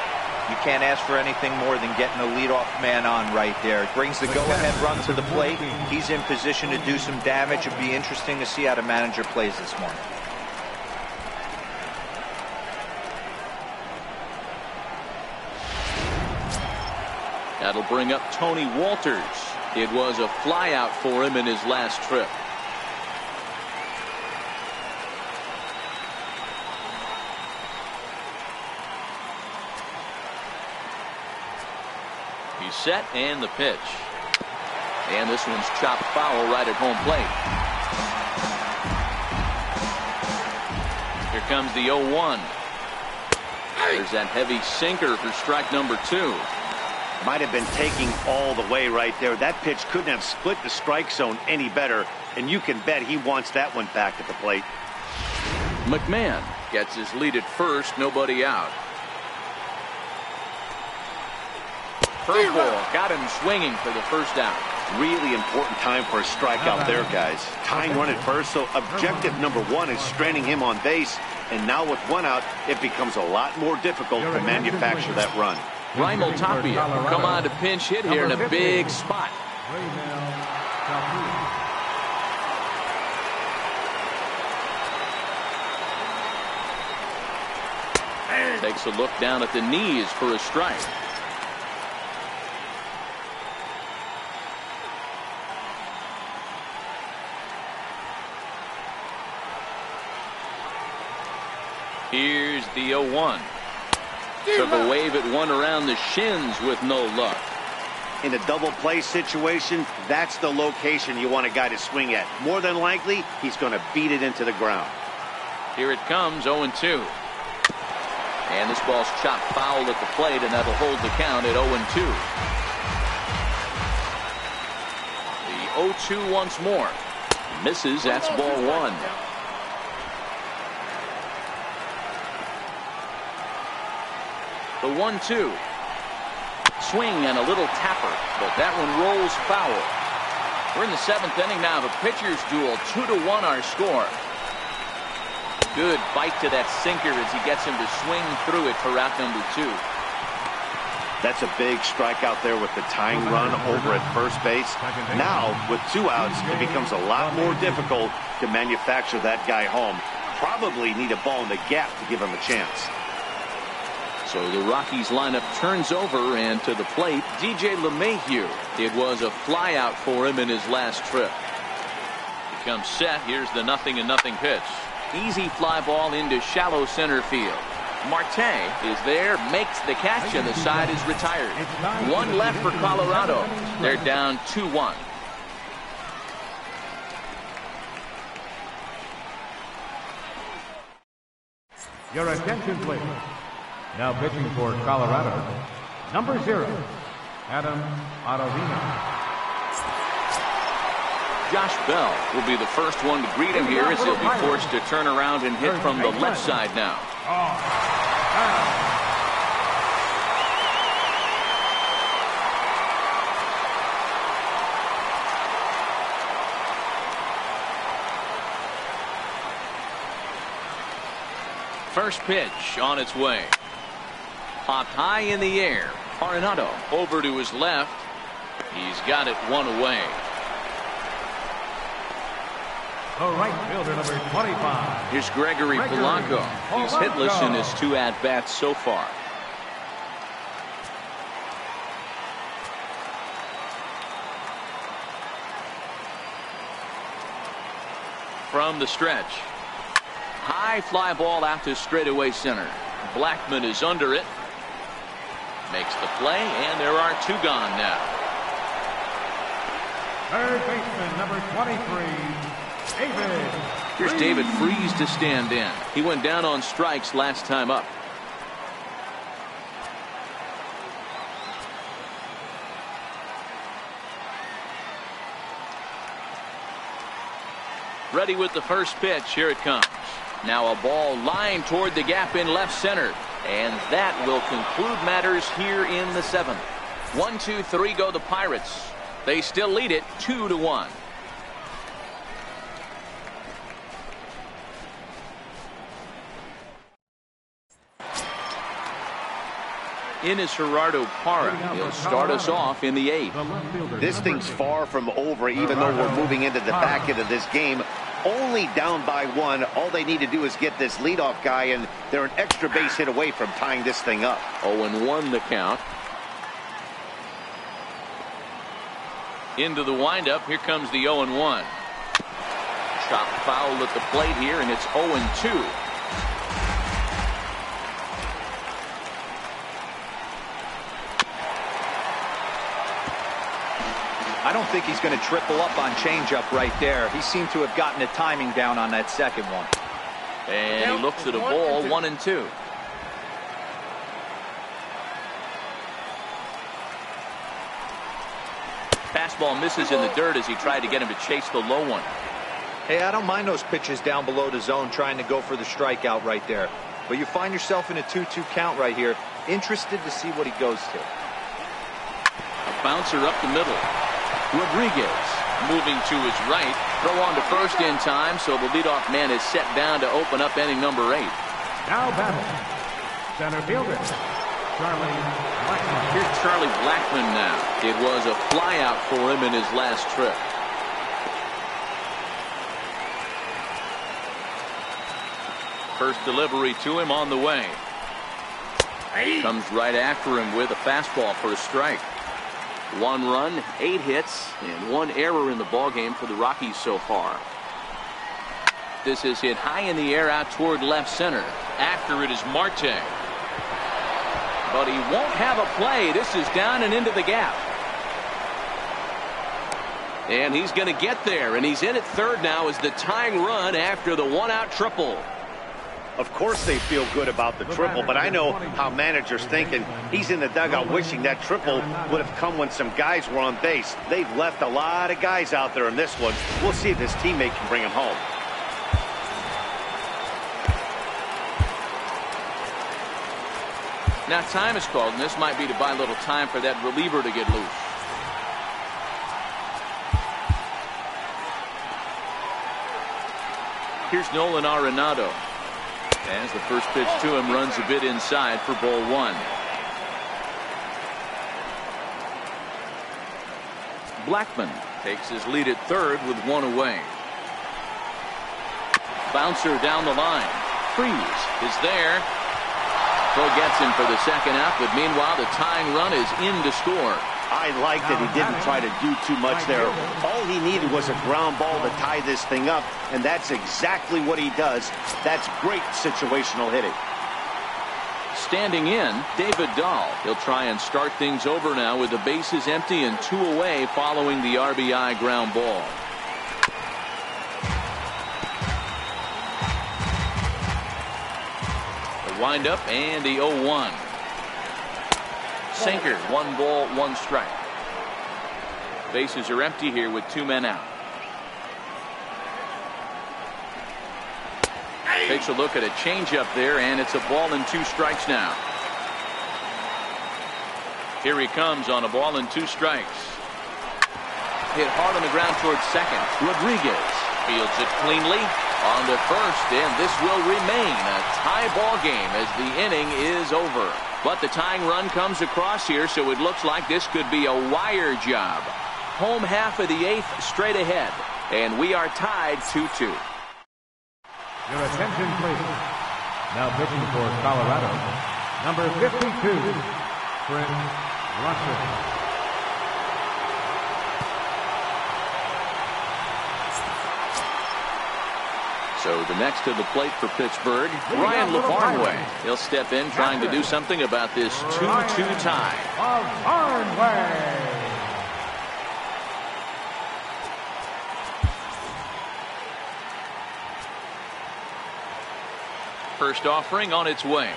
You can't ask for anything more than getting a leadoff man on right there. It brings the go-ahead run to the plate. He's in position to do some damage. It'd be interesting to see how the manager plays this morning. That'll bring up Tony Walters. It was a flyout for him in his last trip. He's set, and the pitch. And this one's chopped foul right at home plate. Here comes the 0-1. There's that heavy sinker for strike number 2. Might have been taking all the way right there. That pitch couldn't have split the strike zone any better, and you can bet he wants that one back at the plate. McMahon gets his lead at first, nobody out. Curveball got him swinging for the first down. Really important time for a strikeout there, guys. Tying run at first, so objective number 1 is stranding him on base, and now with 1 out, it becomes a lot more difficult to manufacture that run. Mlb18 come on to pinch hit here in a big spot. Takes a look down at the knees for a strike. Here's the 0-1. Took a wave at one around the shins with no luck. In a double play situation, that's the location you want a guy to swing at. More than likely, he's going to beat it into the ground. Here it comes, 0-2. And this ball's chopped foul at the plate, and that'll hold the count at 0-2. The 0-2 once more. Misses, that's ball 1. The 1-2. Swing and a little tapper, but that one rolls foul. We're in the 7th inning now. The pitcher's duel, 2-1 our score. Good bite to that sinker as he gets him to swing through it for out number 2. That's a big strikeout there with the tying run over at first base. Now, with 2 outs, it becomes a lot more difficult to manufacture that guy home. Probably need a ball in the gap to give him a chance. So the Rockies lineup turns over, and to the plate, DJ LeMahieu. It was a flyout for him in his last trip. He comes set. Here's the 0-0 pitch. Easy fly ball into shallow center field. Marte is there, makes the catch, and the side is retired. 1 left for Colorado. They're down 2-1. Your attention, please. Now pitching for Colorado, number 0, Adam Ottavino. Josh Bell will be the first one to greet him here as he'll be forced to turn around and hit from the left side now. First pitch on its way. Popped high in the air. Arenado over to his left. He's got it 1 away. The right fielder, number 25. Here's Gregory Polanco. He's hitless in his 2 at-bats so far. from the stretch. High fly ball out to straightaway center. Blackman is under it. Makes the play, and there are 2 gone now. Third baseman, number 23, David. Here's David Freese to stand in. He went down on strikes last time up. Ready with the first pitch. Here it comes. Now a ball lined toward the gap in left center. And that will conclude matters here in the 7th. 1, 2, 3 go the Pirates. They still lead it 2-1. In is Gerardo Parra. He'll start us off in the 8th. This thing's far from over, even though we're moving into the back end of this game. Only down by 1. All they need to do is get this leadoff guy, and they're an extra base hit away from tying this thing up. 0-1 the count. Into the windup. Here comes the 0-1. Chop foul at the plate here, and it's 0-2. I don't think he's going to triple up on changeup right there. He seemed to have gotten the timing down on that second one. And he looks at a ball, 1-2. Fastball misses in the dirt as he tried to get him to chase the low one. Hey, I don't mind those pitches down below the zone trying to go for the strikeout right there. But you find yourself in a 2-2 count right here. Interested to see what he goes to. A bouncer up the middle. Rodriguez moving to his right. Throw on to first in time, so the leadoff man is set down to open up inning number 8. Now batting, center fielder, Charlie Blackman. Here's Charlie Blackman now. It was a flyout for him in his last trip. First delivery to him on the way. Comes right after him with a fastball for a strike. 1 run, 8 hits, and 1 error in the ballgame for the Rockies so far. This is hit high in the air out toward left center. After it is Marte. But he won't have a play. This is down and into the gap. And he's going to get there, and he's in at third now as the tying run after the 1-out triple. Of course they feel good about the triple, but I know how managers think, and he's in the dugout wishing that triple would have come when some guys were on base. They've left a lot of guys out there in this one. We'll see if his teammate can bring him home. Now time is called, and this might be to buy a little time for that reliever to get loose. Here's Nolan Arenado. As the first pitch to him runs a bit inside for ball 1. Blackman takes his lead at third with 1 away. Bouncer down the line. Freese is there. Throw gets him for the second out, but meanwhile the tying run is in to score. I like that he didn't try to do too much there. All he needed was a ground ball to tie this thing up, and that's exactly what he does. That's great situational hitting. Standing in, David Dahl. He'll try and start things over now with the bases empty and 2 away following the RBI ground ball. The windup and the 0-1. Sinker, 1 ball, 1 strike. Bases are empty here with 2 men out. Takes a look at a changeup there, and it's a ball and 2 strikes now. Here he comes on a ball and 2 strikes. Hit hard on the ground towards second. Rodriguez fields it cleanly on to first, and this will remain a tie ball game as the inning is over. But the tying run comes across here, so it looks like this could be a wire job. Home half of the 8th straight ahead, and we are tied 2-2. Your attention, please. Now pitching for Colorado, number 52, Prince Russell. So the next to the plate for Pittsburgh, Ryan Lavarnway. He'll step in trying to do something about this 2-2 tie. First offering on its way.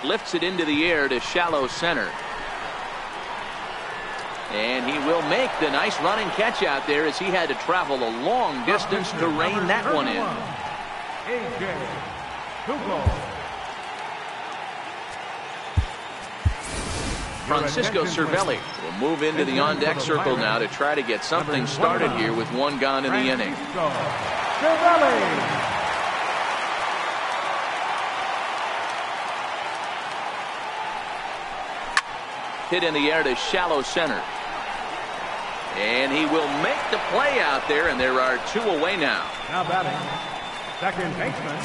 Lifts it into the air to shallow center. And he will make the nice running catch out there as he had to travel a long distance to rein that one in. Francisco Cervelli will move into the on-deck circle now to try to get something started here with one gone in the inning. Hit in the air to shallow center. And he will make the play out there, and there are two away now. Now batting, second baseman.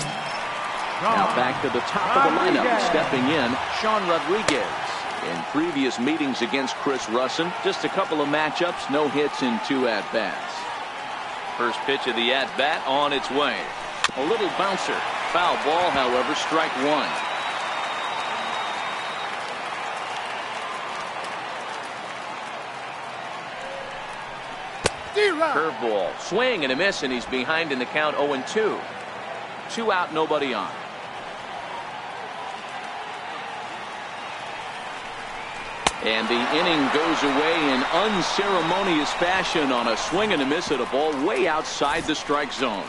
Now back to the top of the lineup, stepping in, Sean Rodriguez. In previous meetings against Chris Russin, just a couple of matchups, no hits in 2 at-bats. First pitch of the at-bat on its way. A little bouncer. Foul ball, however, strike one. Curveball, swing and a miss, and he's behind in the count 0-2. 2 out, nobody on. And the inning goes away in unceremonious fashion on a swing and a miss at a ball way outside the strike zone.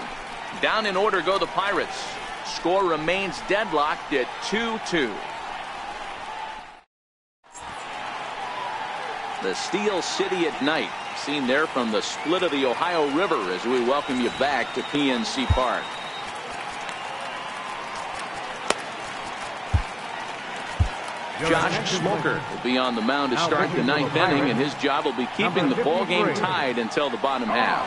Down in order go the Pirates. Score remains deadlocked at 2-2. The Steel City at night, seen there from the split of the Ohio River, as we welcome you back to PNC Park. Josh Smoker will be on the mound to start the 9th inning, and his job will be keeping the ball game tied until the bottom half.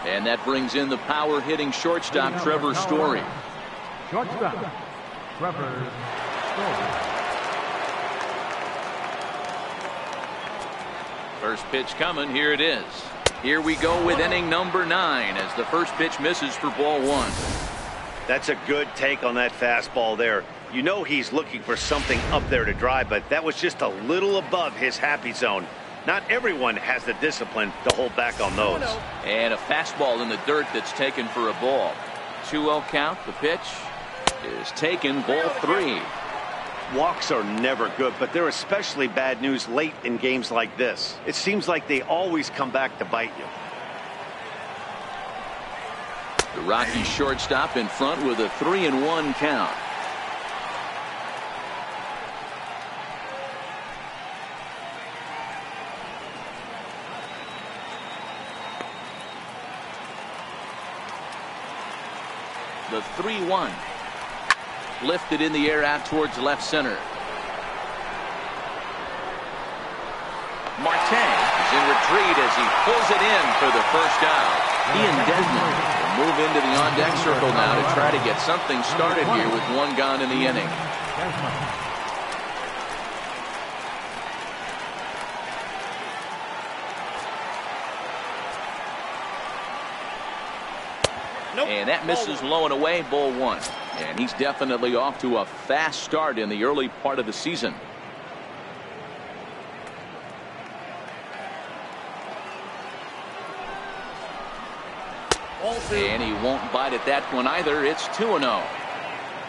And that brings in the power hitting shortstop Trevor Story. Shortstop Trevor Story. First pitch coming. Here it is. Here we go with inning number 9 as the first pitch misses for ball 1. That's a good take on that fastball there. You know he's looking for something up there to drive, but that was just a little above his happy zone. Not everyone has the discipline to hold back on those. And a fastball in the dirt that's taken for a ball. 2-0 count. The pitch is taken, ball 3. Walks are never good, but they're especially bad news late in games like this. It seems like they always come back to bite you. The Rockies shortstop in front with a 3-1 count. The 3-1. Lifted in the air out towards left center. Marte is in retreat as he pulls it in for the first out. Ian Desmond will move into the on-deck circle now to try to get something started here with one gone in the inning. And that misses low and away, ball 1. And he's definitely off to a fast start in the early part of the season. And he won't bite at that one either. It's 2-0.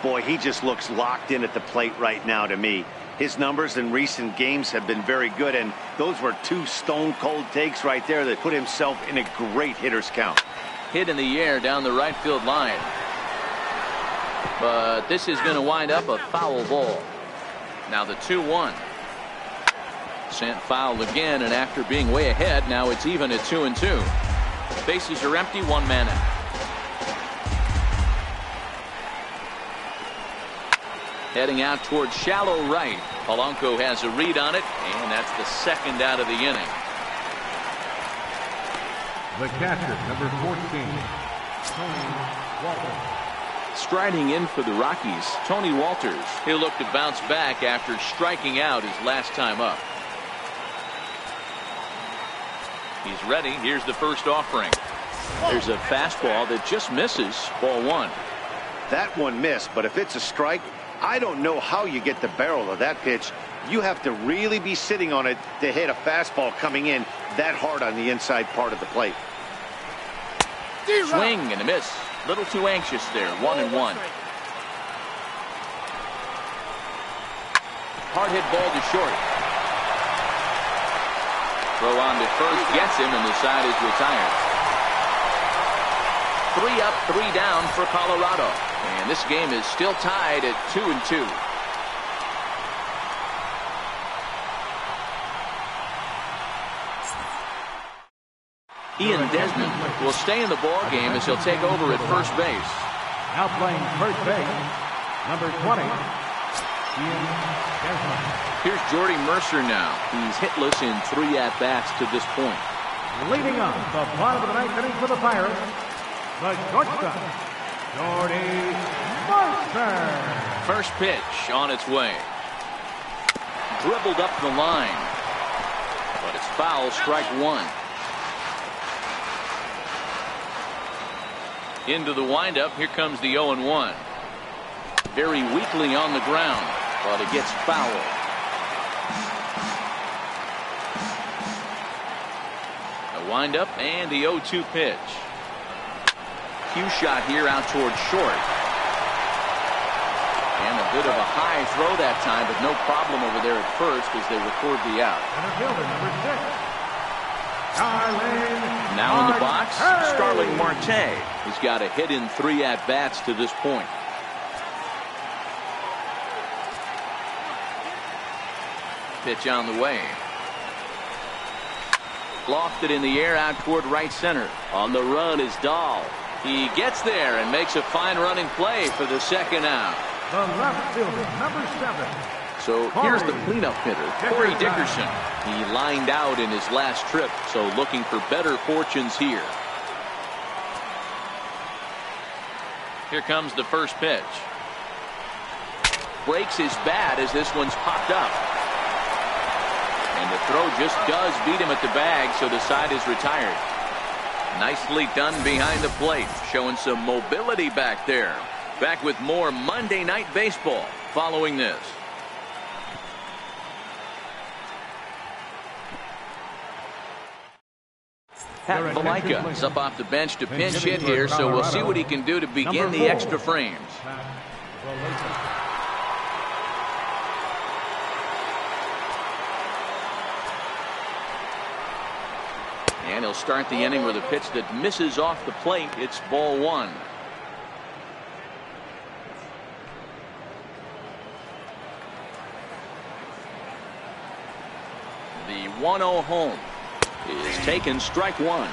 Boy, he just looks locked in at the plate right now to me. His numbers in recent games have been very good, and those were 2 stone-cold takes right there that put himself in a great hitter's count. Hit in the air down the right field line. But this is going to wind up a foul ball. Now the 2-1. Sent foul again, and after being way ahead, now it's even at 2-2. Bases are empty, 1 man out. Heading out towards shallow right. Polanco has a read on it, and that's the 2nd out of the inning. The catcher, number 14, Tony Walker. Striding in for the Rockies, Tony Walters. He'll look to bounce back after striking out his last time up. He's ready. Here's the first offering. There's a fastball that just misses. Ball one. That one missed, but if it's a strike, I don't know how you get the barrel of that pitch. You have to really be sitting on it to hit a fastball coming in that hard on the inside part of the plate. Swing and a miss. Little too anxious there. 1-1. Hard hit ball to short. Throw on to first gets him, and the side is retired. 3 up, 3 down for Colorado. And this game is still tied at 2-2. Ian Desmond will stay in the ball game as he'll take over at first base. Now playing first base, number 20, Ian Desmond. Here's Jordy Mercer now. He's hitless in 3 at-bats to this point. Leading up the bottom of the ninth inning for the Pirates, the shortstop, Jordy Mercer. First pitch on its way. Dribbled up the line. But it's foul, strike one. Into the windup. Here comes the 0-1. Very weakly on the ground, but it gets foul. A windup and the 0-2 pitch. Cue shot here out towards short. And a bit of a high throw that time, but no problem over there at first as they record the out. Center fielder, number 6. Now in the box, Starling Marte. He's got a hit in 3 at-bats to this point. Pitch on the way. Lofted in the air out toward right center. On the run is Dahl. He gets there and makes a fine running play for the second out. The left fielder, number 7. So here's the cleanup hitter, Corey Dickerson. He lined out in his last trip, so looking for better fortunes here. Here comes the first pitch. Breaks his bat as this one's popped up. And the throw just does beat him at the bag, so the side is retired. Nicely done behind the plate, showing some mobility back there. Back with more Monday Night Baseball following this. Pat Valaika is up off the bench to pinch hit here, so we'll see what he can do to begin the extra frames. And he'll start the inning with a pitch that misses off the plate. It's ball one. The 1-0 home is taken, strike one.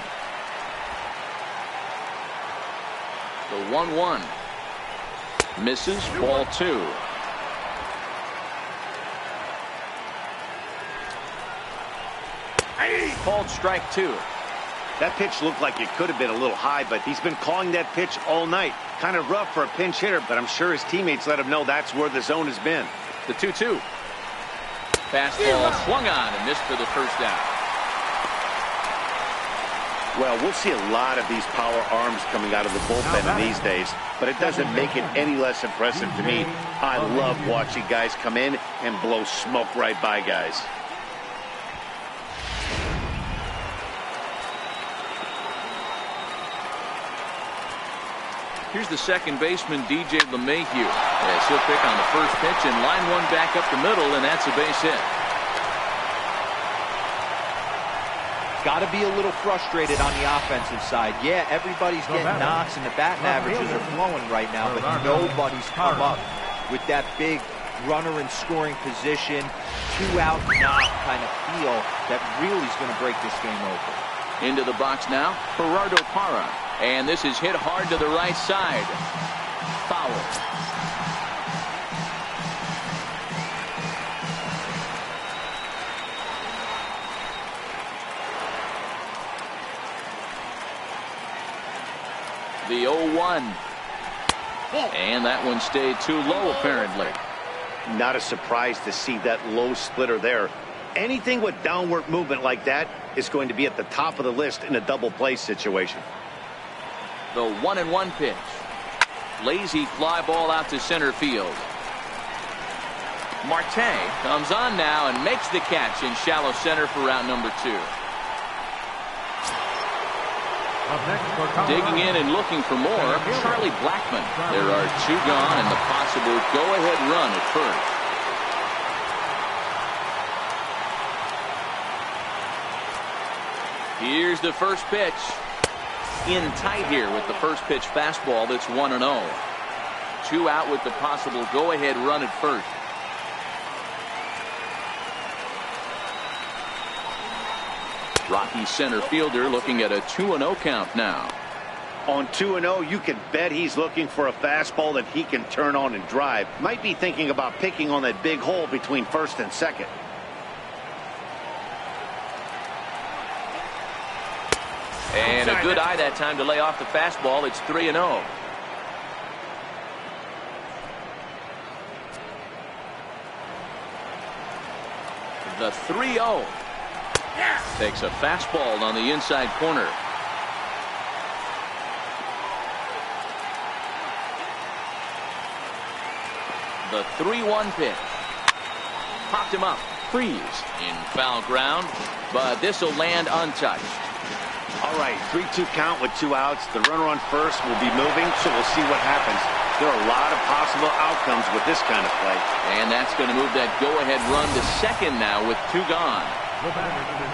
The 1-1 misses, ball two. Called strike two. That pitch looked like it could have been a little high, but he's been calling that pitch all night. Kind of rough for a pinch hitter, but I'm sure his teammates let him know that's where the zone has been. The 2-2. Fastball swung on and missed for the first out. Well, we'll see a lot of these power arms coming out of the bullpen in these days, but it doesn't make it any less impressive to me. I love watching guys come in and blow smoke right by guys. Here's the second baseman, DJ LeMahieu, as he'll pick on the first pitch and line one back up the middle, and that's a base hit. Got to be a little frustrated on the offensive side. Yeah, everybody's getting knocks and the batting averages are flowing right now, but nobody's come up with that big runner in scoring position, 2-out knock kind of feel that really is going to break this game open. Into the box now, Gerardo Parra. And this is hit hard to the right side. Foul. The 0-1. And that one stayed too low, apparently. Not a surprise to see that low splitter there. Anything with downward movement like that is going to be at the top of the list in a double play situation. The 1-1 pitch. Lazy fly ball out to center field. Marte comes on now and makes the catch in shallow center for round number 2. Digging in and looking for more, Charlie Blackmon. There are 2 gone and the possible go-ahead run at first. Here's the first pitch. In tight here with the first pitch fastball that's 1-0. 2 out with the possible go-ahead run at first. Rockies center fielder looking at a 2-0 count now. On 2-0, you can bet he's looking for a fastball that he can turn on and drive. Might be thinking about picking on that big hole between first and second. And a good eye that time to lay off the fastball. It's 3-0. The 3-0. Takes a fastball on the inside corner. The 3-1 pitch. Popped him up. Freeze in foul ground, but this will land untouched. All right, 3-2 count with 2 outs. The runner on first will be moving, so we'll see what happens. There are a lot of possible outcomes with this kind of play. And that's going to move that go-ahead run to second now with 2 gone.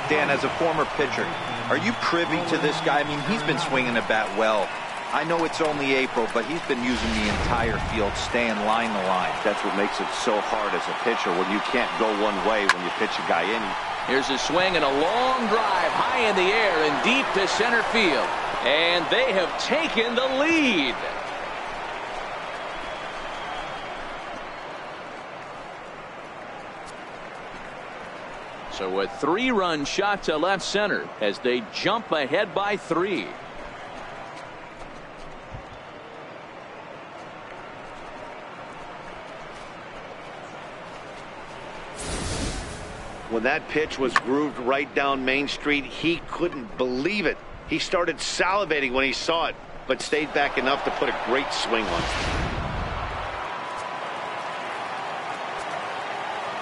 Dan, as a former pitcher, are you privy to this guy? I mean, he's been swinging the bat well. I know it's only April, but he's been using the entire field, staying line to line. That's what makes it so hard as a pitcher when you can't go one way when you pitch a guy in. Here's a swing and a long drive high in the air and deep to center field. And they have taken the lead. So a 3-run shot to left center as they jump ahead by 3. When that pitch was grooved right down Main Street, he couldn't believe it. He started salivating when he saw it, but stayed back enough to put a great swing on it.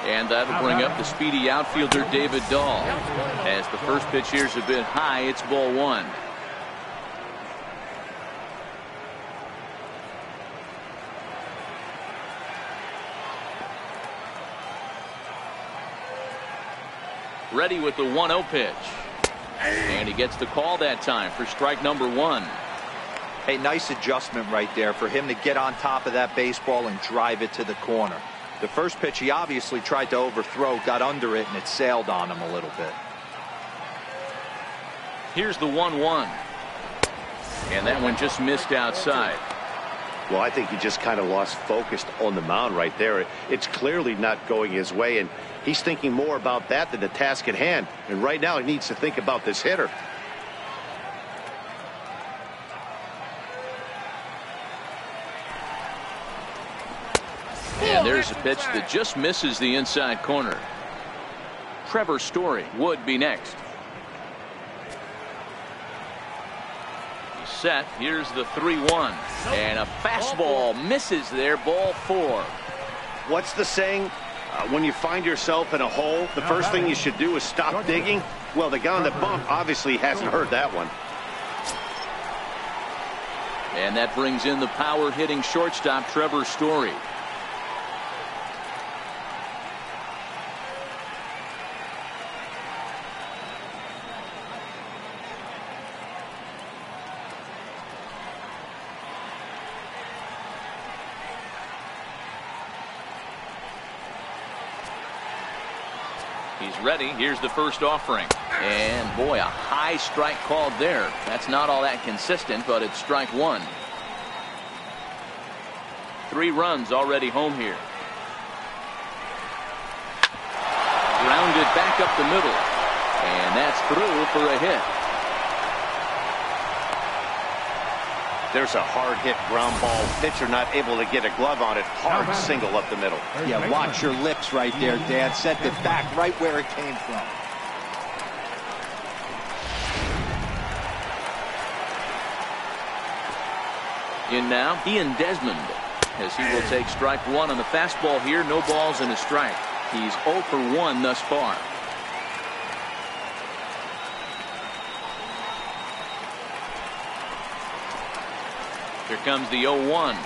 And that'll bring up the speedy outfielder David Dahl. As the first pitch here's a bit high, it's ball 1. Ready with the 1-0 pitch. And he gets the call that time for strike number 1. Hey, nice adjustment right there for him to get on top of that baseball and drive it to the corner. The first pitch he obviously tried to overthrow, got under it, and it sailed on him a little bit. Here's the 1-1. And that one just missed outside. Well, I think he just kind of lost focus on the mound right there. It's clearly not going his way, and he's thinking more about that than the task at hand. And right now he needs to think about this hitter. And there's a pitch that just misses the inside corner. Trevor Story would be next. He's set. Here's the 3-1. And a fastball misses there. Ball 4. What's the saying? When you find yourself in a hole, the first thing you should do is stop digging. Well, the guy on the bump obviously hasn't heard that one. And that brings in the power hitting shortstop Trevor Story. He's ready. Here's the first offering. And boy, a high strike called there. That's not all that consistent, but it's strike 1. 3 runs already home here. Grounded back up the middle. And that's through for a hit. There's a hard hit ground ball. Pitcher not able to get a glove on it. Hard single up the middle. Yeah, watch your lips right there, Dan. Sent it back right where it came from. In now, Ian Desmond, as he will take strike one on the fastball here. No balls and a strike. He's 0 for 1 thus far. Here comes the 0-1.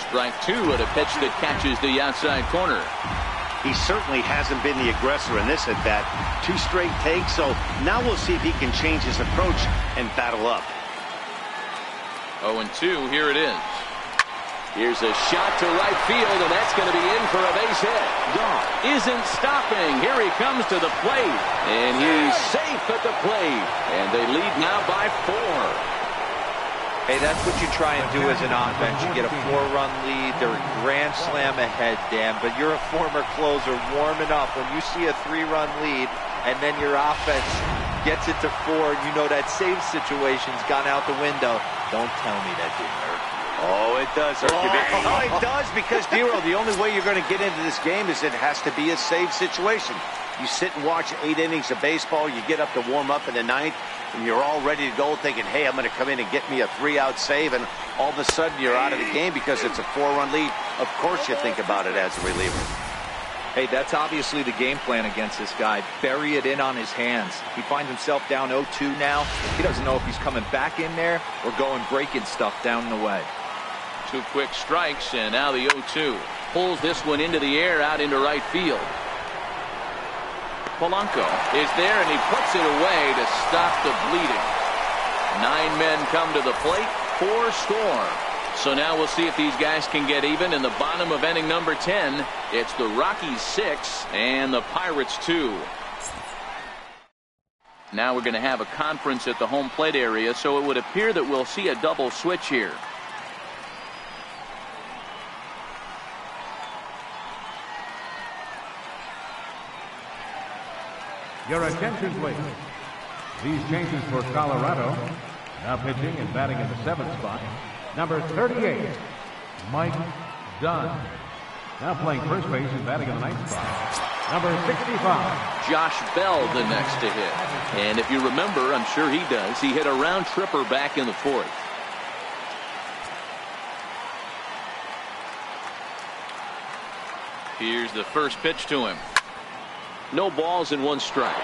Strike two at a pitch that catches the outside corner. He certainly hasn't been the aggressor in this at bat. 2 straight takes, so now we'll see if he can change his approach and battle up. 0-2, here it is. Here's a shot to right field, and that's going to be in for a base hit. Gone. Isn't stopping. Here he comes to the plate, and he's safe at the plate. And they lead now by 4. Hey, that's what you try and do as an offense. You get a 4-run lead. They're a grand slam ahead, Dan, but you're a former closer warming up. When you see a 3-run lead and then your offense gets it to 4, you know that save situation's gone out the window. Don't tell me that didn't hurt you. Oh, it does hurt you. Oh, it does, because, Dero, the only way you're going to get into this game is it has to be a save situation. You sit and watch 8 innings of baseball, you get up to warm up in the 9th, and you're all ready to go thinking, hey, I'm going to come in and get me a 3-out save, and all of a sudden you're out of the game because it's a 4-run lead. Of course you think about it as a reliever. Hey, that's obviously the game plan against this guy. Bury it in on his hands. He finds himself down 0-2 now. He doesn't know if he's coming back in there or going breaking stuff down the way. 2 quick strikes, and now the 0-2. Pulls this one into the air out into right field. Polanco is there, and he puts it away to stop the bleeding. 9 men come to the plate, 4 score. So now we'll see if these guys can get even in the bottom of inning number 10. It's the Rockies 6 and the Pirates 2. Now we're going to have a conference at the home plate area, so it would appear that we'll see a double switch here. Your attention, please. These changes for Colorado. Now pitching and batting in the 7th spot, number 38, Mike Dunn. Now playing first base and batting in the 9th spot, number 65. Josh Bell the next to hit. And if you remember, I'm sure he does, he hit a round tripper back in the 4th. Here's the first pitch to him. No balls and 1 strike.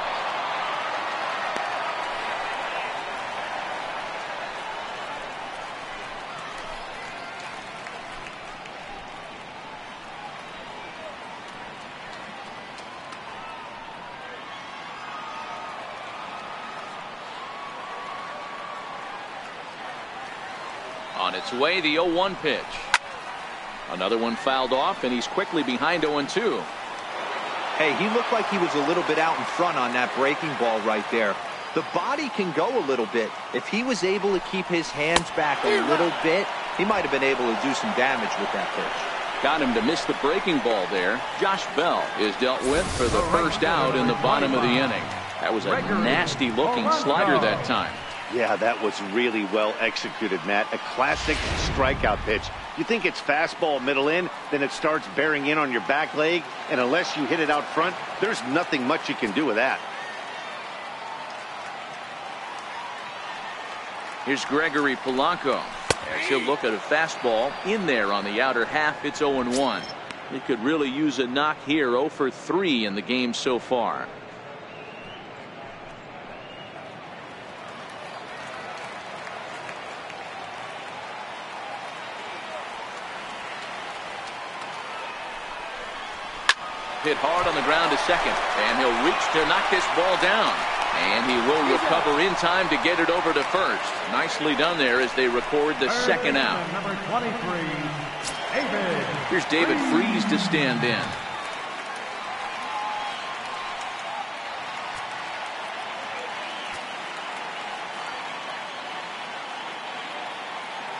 On its way, the 0-1 pitch. Another one fouled off, and he's quickly behind 0-2. Hey, he looked like he was a little bit out in front on that breaking ball right there. The body can go a little bit. If he was able to keep his hands back a little bit, he might have been able to do some damage with that pitch. Got him to miss the breaking ball there. Josh Bell is dealt with for the first out in the bottom of the inning. That was a nasty looking slider that time. Yeah, that was really well executed, Matt. A classic strikeout pitch. You think it's fastball middle in, then it starts bearing in on your back leg, and unless you hit it out front, there's nothing much you can do with that. Here's Gregory Polanco as he'll look at a fastball in there on the outer half. It's 0-1. He could really use a knock here. 0 for 3 in the game so far. Hit hard on the ground to second, and he'll reach to knock this ball down, and he will recover in time to get it over to first. Nicely done there as they record the second out. Number 23, David. Here's David Freese to stand in.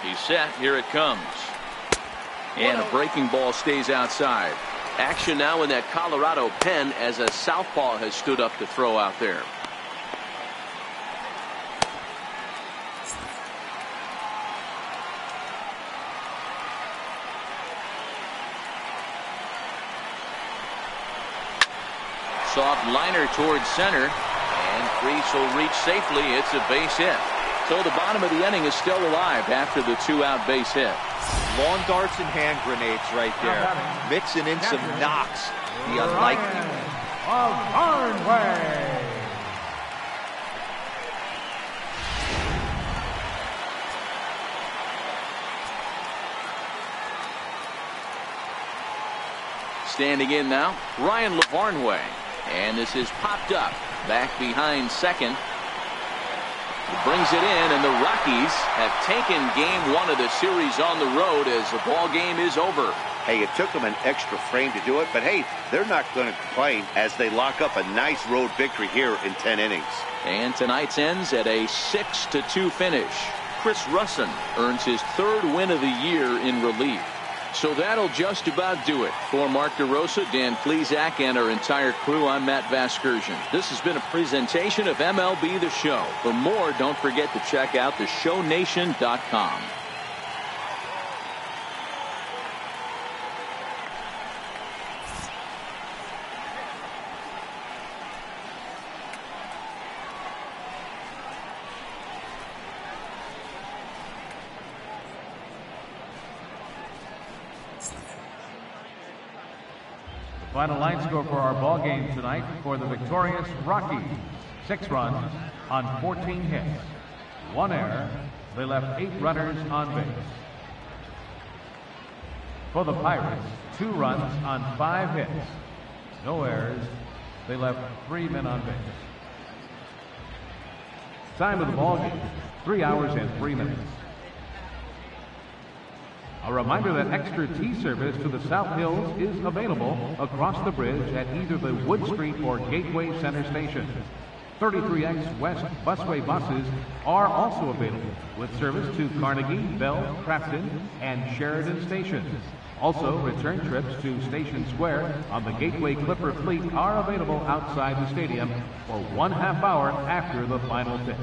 He's set. Here it comes, and a breaking ball stays outside. Action now in that Colorado pen as a southpaw has stood up to throw out there. soft liner towards center, and Freese will reach safely. It's a base hit. So the bottom of the inning is still alive after the 2-out base hit. Lawn darts and hand grenades right there. Mixing in some knocks. The unlikely. Of Barnway. Standing in now, Ryan LaVarnway. And this is popped up. Back behind second. Brings it in, and the Rockies have taken game 1 of the series on the road as the ball game is over. Hey, it took them an extra frame to do it, but hey, they're not going to complain as they lock up a nice road victory here in 10 innings. And tonight's ends at a 6-2 finish. Chris Russin earns his 3rd win of the year in relief. So that'll just about do it. For Mark DeRosa, Dan Plesac, and our entire crew, I'm Matt Vasgersian. This has been a presentation of MLB The Show. For more, don't forget to check out theshownation.com. Final line score for our ball game tonight for the victorious Rockies. 6 runs on 14 hits. 1 error. They left 8 runners on base. For the Pirates, 2 runs on 5 hits. No errors. They left 3 men on base. Time of the ball game, 3 hours and 3 minutes. A reminder that extra tea service to the South Hills is available across the bridge at either the Wood Street or Gateway Center stations. 33X West busway buses are also available with service to Carnegie, Bell, Crafton, and Sheridan stations. Also, return trips to Station Square on the Gateway Clipper fleet are available outside the stadium for 1/2 hour after the final pitch.